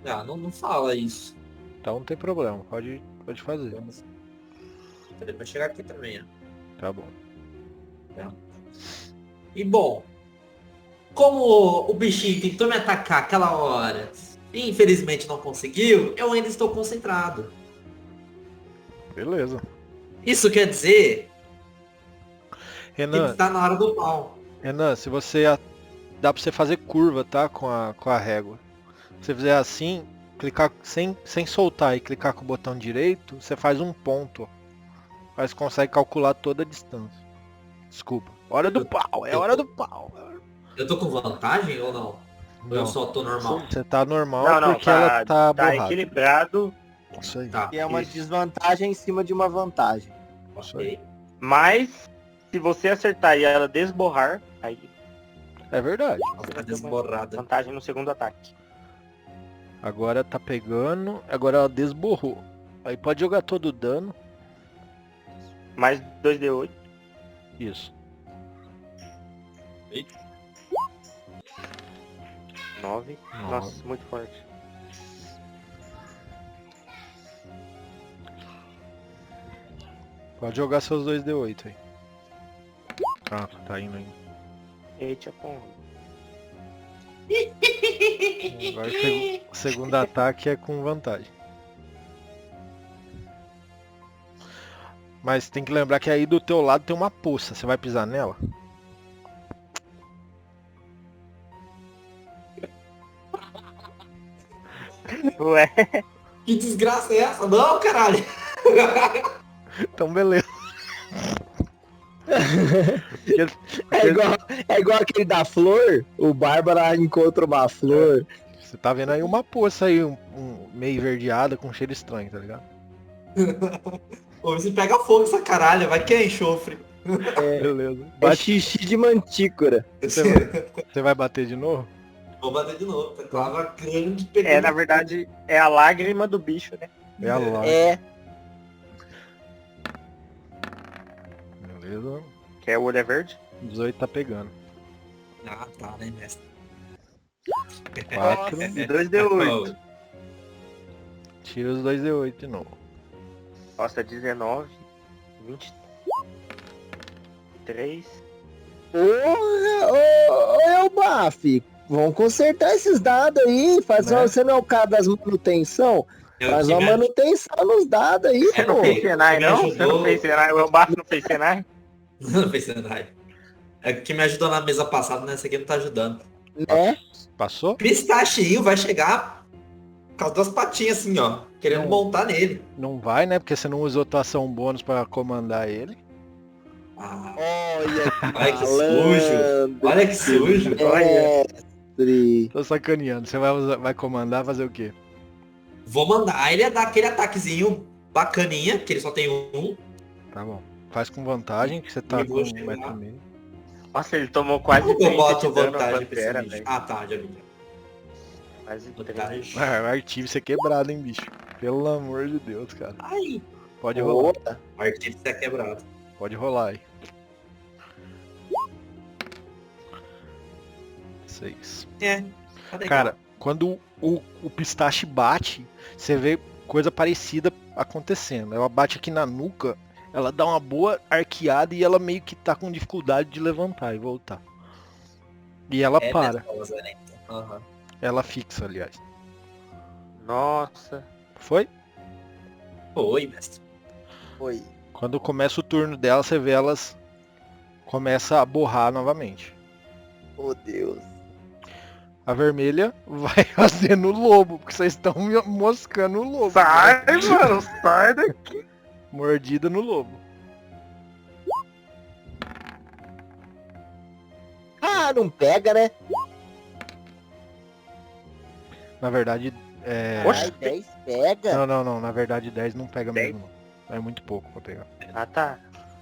Ah, não fala isso.
Então não tem problema, pode fazer.
Ele vai chegar aqui também, ó.
Tá bom.
E bom, como o bichinho tentou me atacar aquela hora e infelizmente não conseguiu, eu ainda estou concentrado.
Beleza.
Isso quer dizer que
Renan,
está na hora do pau.
Renan, se você... Dá pra você fazer curva, tá? Com a régua. Se você fizer assim, clicar sem soltar e clicar com o botão direito, você faz um ponto. Aí você consegue calcular toda a distância. Desculpa. Hora do pau, é hora do pau.
Eu tô com vantagem ou não? Ou eu
Não,
só tô normal?
você tá normal
Não,
porque ela tá borrada.
equilibrado,
Isso aí.
Tá.
E é uma desvantagem em cima de uma vantagem.
Ok.
mas se você acertar e ela desborrar, aí
É verdade.
Ela tá desborrada.
vantagem no segundo ataque.
Agora tá pegando. Agora ela desborrou. Aí pode jogar todo o dano.
Mais 2d8.
Isso.
9. Nossa, muito forte.
Pode jogar seus 2d8 aí. Ah, tá indo ainda.
Eita, com
Agora o segundo ataque é com vantagem. Mas tem que lembrar que aí do teu lado tem uma poça. Você vai pisar nela?
Ué,
Que desgraça é essa? Não, caralho!
Então beleza.
É igual aquele da flor, o Bárbara encontra uma flor.
Você tá vendo aí uma poça aí, meio verdeada com cheiro estranho, tá ligado?
Ô, você pega fogo essa caralho, vai que é enxofre.
Beleza.
É
Bate,
xixi de mantícora.
você vai bater de novo?
Vou bater de novo, tá clava grande pegando.
na verdade, é a lágrima do bicho, né?
É a lá.
É,
Beleza.
Que é o olho é verde.
18 tá pegando.
Ah, tá, né, mestre?
4.
Nossa, 2D8.
Tira os 2d8 de novo.
Nossa, 19. 23.
Ô, Baf, vamos consertar esses dados aí. Você não é o cara das manutenção? Faz uma manutenção nos dados aí,
Você não
pô.
fez Senai,
Me
não?
ajudou.
Você não fez Senai? O Baf não fez Senai?
Não pensei nada. É que me ajudou na mesa passada, nessa aqui não tá ajudando.
Né?
Passou?
Pistachinho vai chegar com as duas patinhas assim, ó. Querendo
Não.
montar nele.
Não vai, né? Porque você não usou tua ação bônus pra comandar ele.
Ah,
Olha
olha que sujo. Olha que sujo.
Mestre.
Tô sacaneando. Você vai comandar, fazer o quê?
Vou mandar ele dar aquele ataquezinho bacaninha, que ele só tem um.
Tá bom. Faz com vantagem, que você tá
E
com
vou
1,5
chegar.
m.
Nossa, ele tomou quase
Como
30
eu boto
de dano a
vantagem pra esse
Pantera,
bicho?
velho.
Ah, tá, já vi.
Quase 30.
Vantagem.
Ah, o artífice é quebrado, hein, bicho? Pelo amor de Deus, cara.
Ai,
Pode rolar.
o artífice é quebrado.
Pode rolar aí. 6.
É. Tá legal.
Cara, quando o pistache bate, você vê coisa parecida acontecendo. Ela bate aqui na nuca, ela dá uma boa arqueada e ela meio que tá com dificuldade de levantar e voltar. E ela
É
para.
nervosa, né? Então. Aham.
Ela fixa, aliás.
Nossa.
Foi?
Oi, mestre.
Foi.
Quando começa o turno dela, você vê elas começa a borrar novamente.
Oh, Deus.
A vermelha vai fazendo o lobo, porque vocês estão moscando o lobo.
Sai, mano, sai daqui.
Mordida no lobo.
Ah, não pega, né?
Na verdade,
Ai, 10 pega.
Não. Na verdade, 10 não pega
10?
mesmo. Não. É muito pouco pra pegar.
Ah, tá.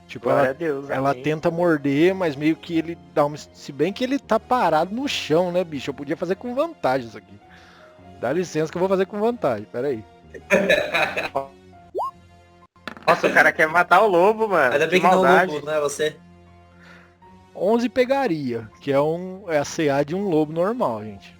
Tipo,
Glória
ela,
a Deus.
ela
amém.
tenta morder, mas meio que ele dá uma... Se bem que ele tá parado no chão, né, bicho? Eu podia fazer com vantagem isso aqui. Dá licença que eu vou fazer com vantagem. Pera aí.
Nossa, o cara quer matar o lobo, mano.
Ainda bem que não é o lobo, não é você?
11 pegaria, que é a CA de um lobo normal, gente.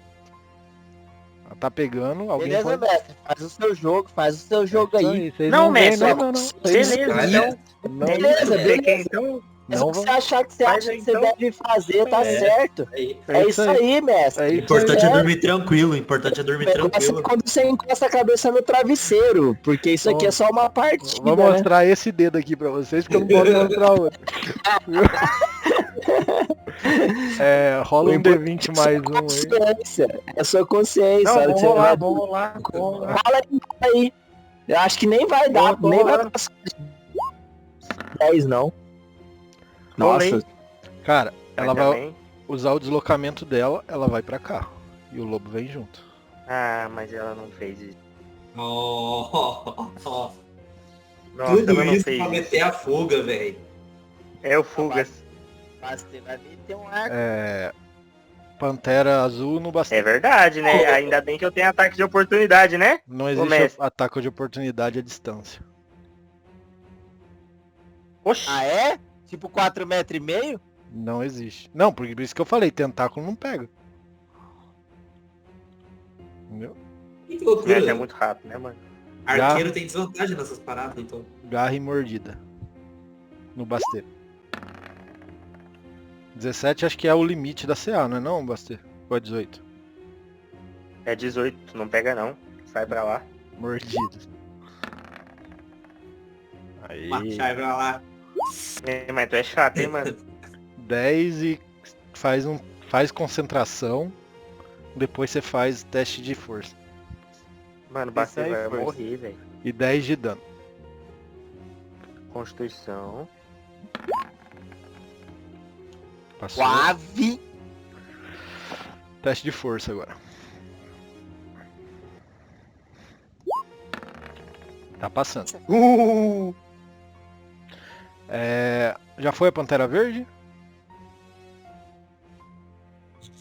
Ela tá pegando, alguém
Beleza,
pode...
mestre. Faz o seu jogo
É isso
aí.
vocês
Não,
veem,
mestre,
não.
Beleza,
Vai,
então.
Não,
Beleza,
Você
beleza.
quer, então?
É
não
o que
vão-
você achar que você
Faz
acha
aí,
que você
então.
deve fazer, tá
É.
certo.
Aí.
É isso aí, mestre.
É
O
isso
importante
aí.
é dormir tranquilo, o importante é dormir
O negócio
tranquilo.
é quando você encosta a cabeça no travesseiro, porque isso aqui é só uma partida,
Vou
né?
mostrar esse dedo aqui pra vocês, porque eu não posso mostrar outro. Rola um D20 mais um aí.
Consciência. É sua consciência.
Não,
a hora que
vamos
você
rolar,
vai-
vamos rolar.
Rola aí. Eu acho que nem vai dar,
Tô
nem vai
rolando.
passar de 10 não.
Rolei.
Nossa,
Cara, ela
Ainda
vai
bem.
usar o deslocamento dela, ela vai pra cá. E o lobo vem junto.
Ah, mas ela não fez isso.
Oh,
Nossa,
tudo
ela não
isso
fez
pra
isso.
meter a fuga, velho.
É o Fugas.
você vai meter um arco.
Pantera azul no
É
bastante.
verdade, né? Ainda bem que eu tenho ataque de oportunidade, né?
Não existe
mestre.
ataque de oportunidade à distância.
Oxi.
Ah, é? Tipo 4,5 metros?
Não existe. Não, por isso que eu falei, tentáculo não pega. Entendeu?
Que loucura.
Mestre é muito rápido, né, mano?
Arqueiro tem desvantagem nessas paradas, então.
Garra e mordida. No basteiro. 17 acho que é o limite da CA, não é não, basteiro? Ou é 18?
É 18, não pega não. Sai pra lá.
Mordida. Aí.
Marchar pra lá.
É, mas tu é chato, hein, mano?
10 e faz concentração. Depois você faz teste de força.
Mano,
Isso aí,
Bastei vai
força.
morrer, velho.
E 10 de dano.
Constituição.
Passou.
Suave.
Teste de força agora. Tá passando. Já foi a Pantera Verde?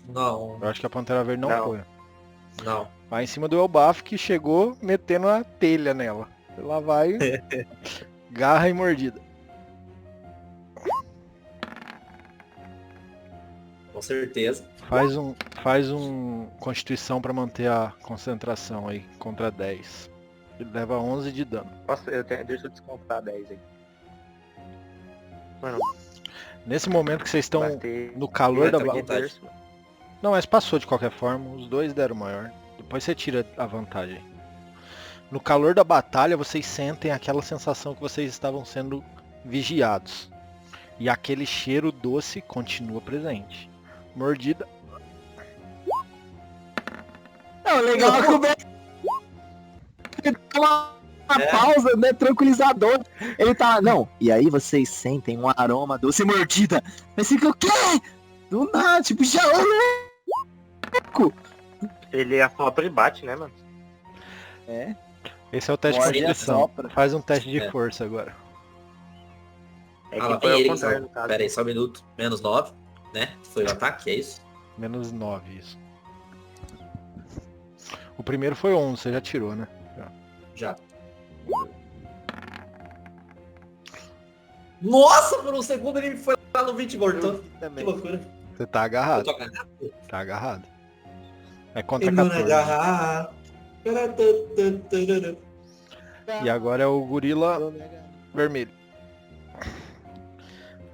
Não,
Eu acho que a Pantera Verde não
Não.
foi.
não.
Vai em cima do Elbaf que chegou metendo a telha nela. Lá vai. Garra e mordida.
Com certeza.
Faz um Faz um Constituição pra manter a concentração aí contra 10. Ele leva 11 de dano.
Deixa eu descontar 10 aí. Mano,
Nesse momento que vocês estão
bastei.
no calor da
Aguenta,
batalha.
vontade.
Não, mas passou de qualquer forma. Os dois deram maior. Depois você tira a vantagem. No calor da batalha, vocês sentem aquela sensação que vocês estavam sendo vigiados. E aquele cheiro doce continua presente. Mordida.
Não, legal é que o Beto dá uma pausa, né? Tranquilizador. Ele tá. Não. E aí vocês sentem um aroma doce mordida. Mas fica o quê? Do nada, tipo, já louco.
Ele assopra e bate, né, mano?
É.
Esse é o teste de
Morde e
constituição.
assopra.
Faz um teste de
É.
força agora.
É
Ah,
que
lá
foi
vem
ao
ele,
contrário,
então.
no caso.
Pera aí, só um minuto. Menos 9, né? Foi o ataque, é isso?
Menos 9, isso. O primeiro foi 11, você já tirou, né?
Já. Nossa, por um segundo ele foi lá no 20 morto. Que
Também.
loucura.
Você tá
Eu
agarrado.
tô agarrado.
Tá agarrado. É contra
Ele
14.
agarrar.
E agora é o gorila vermelho.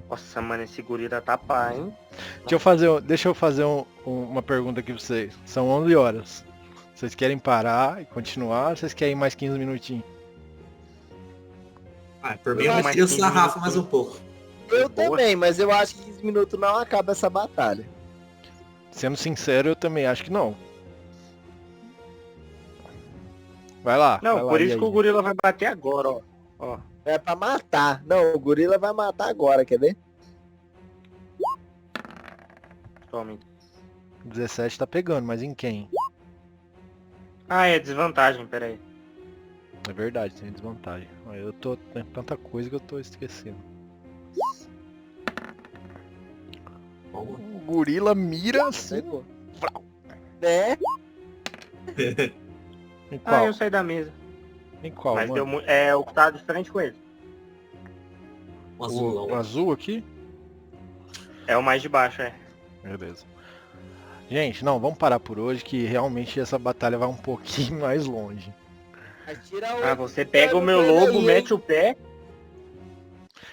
Nossa, mano, esse gorila tá pá, hein?
Deixa eu fazer uma pergunta aqui pra vocês. São 11 horas. Vocês querem parar e continuar ou vocês querem mais 15 minutinhos?
Ah, por mim eu
Mais
prefiro o
15
sarrafo
minutos.
mais um pouco.
Eu também, mas eu acho que 15 minutos não acaba essa batalha.
Sendo sincero, eu também acho que não. Vai lá.
Não,
vai lá,
por
e
isso
aí?
que o gorila vai bater agora, ó. Ó.
É pra matar. Não, o gorila vai matar agora, quer ver?
Tome.
17 tá pegando, mas em quem?
Ah, é desvantagem, peraí.
É verdade, tem desvantagem. Tem tanta coisa que eu tô esquecendo. O gorila mira assim.
Pegou. É,
Em
Ah,
qual?
eu saí da mesa.
Em qual,
Mas
mano?
deu é o que tá de frente com ele.
Um azulão.
O azul aqui?
É o mais de baixo, é.
Beleza. Gente, não, vamos parar por hoje que realmente essa batalha vai um pouquinho mais longe.
atira
Ah,
o...
você pega o meu lobo, mete o pé.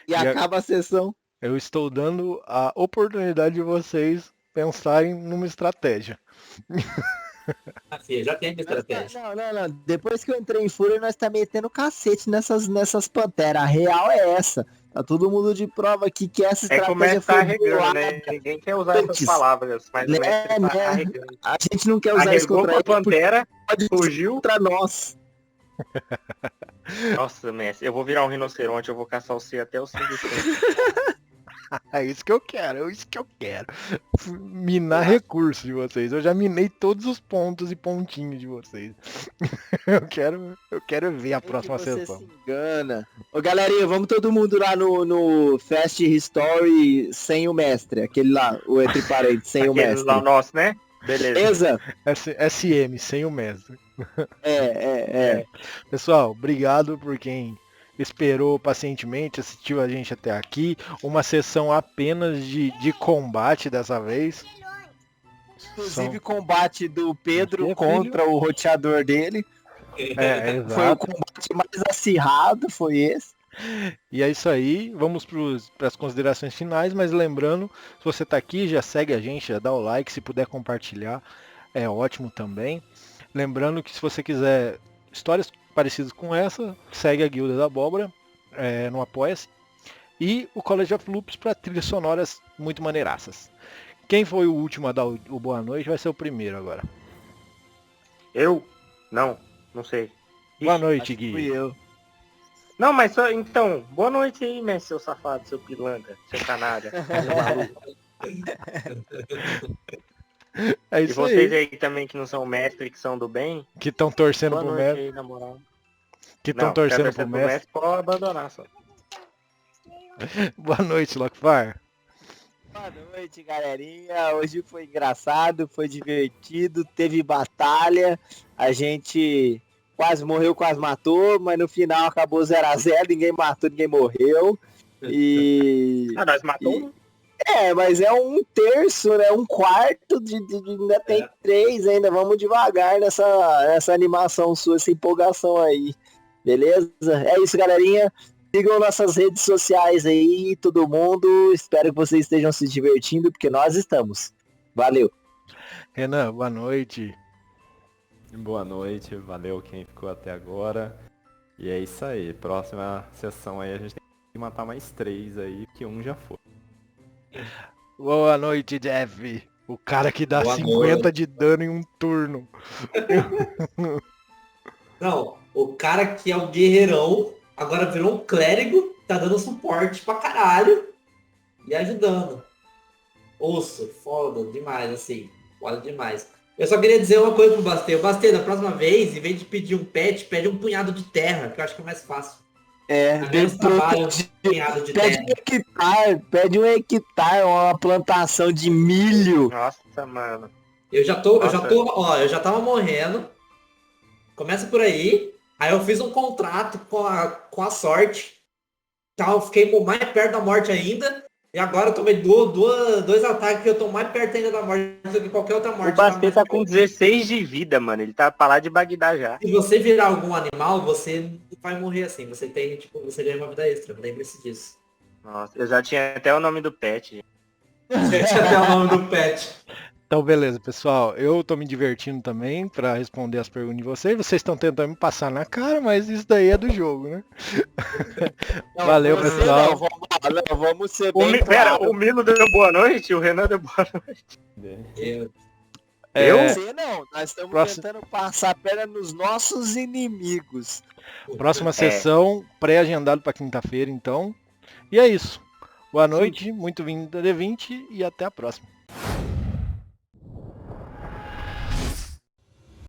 E acaba a sessão.
Eu estou dando a oportunidade de vocês pensarem numa estratégia.
Ah, filha, já tem minha estratégia.
Não. Depois que eu entrei em Fúria, nós tá metendo cacete nessas panteras. A real é essa. Tá todo mundo de prova aqui que essa
É como é
estratégia
que tá
foi
arregando,
bolada.
né? Ninguém quer usar essas
Antes.
palavras, mas o
Né,
mestre tá
né?
arregando.
A gente não quer usar isso
Arregou
contra
com a
ele porque
pantera,
pode
fugiu.
contra nós.
Nossa, mestre, eu vou virar um rinoceronte, eu vou caçar o C até o 5 de
É isso que eu quero, é isso que eu quero. Minar recursos de vocês. Eu já minei todos os pontos e pontinhos de vocês. Eu quero ver a próxima
você
sessão.
se engana. Ô galerinha, vamos todo mundo lá no Fast History sem o mestre. Aquele lá, o entre parênteses, sem o
Aquele
mestre.
lá nosso, né? Beleza.
Beleza?
SM, sem o mestre.
É.
Pessoal, obrigado por quem esperou pacientemente, assistiu a gente até aqui. Uma sessão apenas de combate dessa vez.
Inclusive combate do Pedro
Você,
contra o roteador dele.
É,
Foi o
exato.
combate mais acirrado, foi esse.
E é isso aí, vamos para as considerações finais, mas lembrando, se você tá aqui, já segue a gente, já dá o like, se puder compartilhar, é ótimo também. Lembrando que se você quiser histórias parecidas com essa, segue a Guilda da Abóbora no Apoia-se. E o College of Loops para trilhas sonoras muito maneiraças. Quem foi o último a dar o boa noite vai ser o primeiro agora.
Eu? Não sei.
Boa noite,
Fui
Gui.
eu.
Não, mas só, então, boa noite aí, mestre, seu safado, seu pilantra, seu canalha, seu maluco.
É
E
isso
vocês
aí.
aí também que não são mestre, que são do bem,
Que estão torcendo
boa
pro
noite
mestre.
aí, na moral.
Que estão
Não,
torcendo
quer
pro
torcer
mestre.
pode abandonar só.
Boa noite, Lockfire.
Boa noite, galerinha. Hoje foi engraçado, foi divertido, teve batalha. A gente quase morreu, quase matou, mas no final acabou 0 a 0, ninguém matou, ninguém morreu. E
Ah, nós matou um.
Mas é um terço, né? Um quarto ainda tem 3 ainda. Vamos devagar nessa animação sua, essa empolgação aí. Beleza? É isso, galerinha. Sigam nossas redes sociais aí, todo mundo. Espero que vocês estejam se divertindo, porque nós estamos. Valeu.
Renan, boa noite.
Boa noite, valeu quem ficou até agora. E é isso aí, próxima sessão aí a gente tem que matar mais 3 aí, que um já foi.
Boa noite, Jeff. O cara que dá
Boa
50
noite.
de dano em um turno.
Não, o cara que é o guerreirão, agora virou um clérigo, tá dando suporte pra caralho e ajudando. Osso, foda demais, assim. Foda demais. Eu só queria dizer uma coisa pro Bastê. Bastê, da próxima vez, em vez de pedir um pet, pede um punhado de terra, que eu acho que é mais fácil. É menos trabalho, um punhado de terra.
Pede um hectare, uma plantação de milho.
Nossa, mano.
Eu já tava morrendo. Começa por aí. Aí eu fiz um contrato com a sorte. Então eu fiquei mais perto da morte ainda. E agora eu tomei dois ataques que eu tô mais perto ainda da morte do que qualquer outra morte.
O Bastê tá com 16 de vida, mano. Ele tá pra lá de Bagdá já.
Se você virar algum animal, você vai morrer assim. Você tem, você ganha uma vida extra. Lembre-se disso.
Nossa, eu já tinha até o nome do pet.
Você tinha até o nome do pet.
Então, beleza, pessoal. Eu tô me divertindo também pra responder as perguntas de vocês. Vocês estão tentando me passar na cara, mas isso daí é do jogo, né? Valeu, pessoal.
Vamos ser bem
Pera, o Milo deu boa noite? O Renan deu boa noite?
Você não, nós estamos tentando passar a perna nos nossos inimigos.
Próxima sessão, pré-agendado pra quinta-feira, então. E é isso. Boa noite, muito vindo da D20 e até a próxima.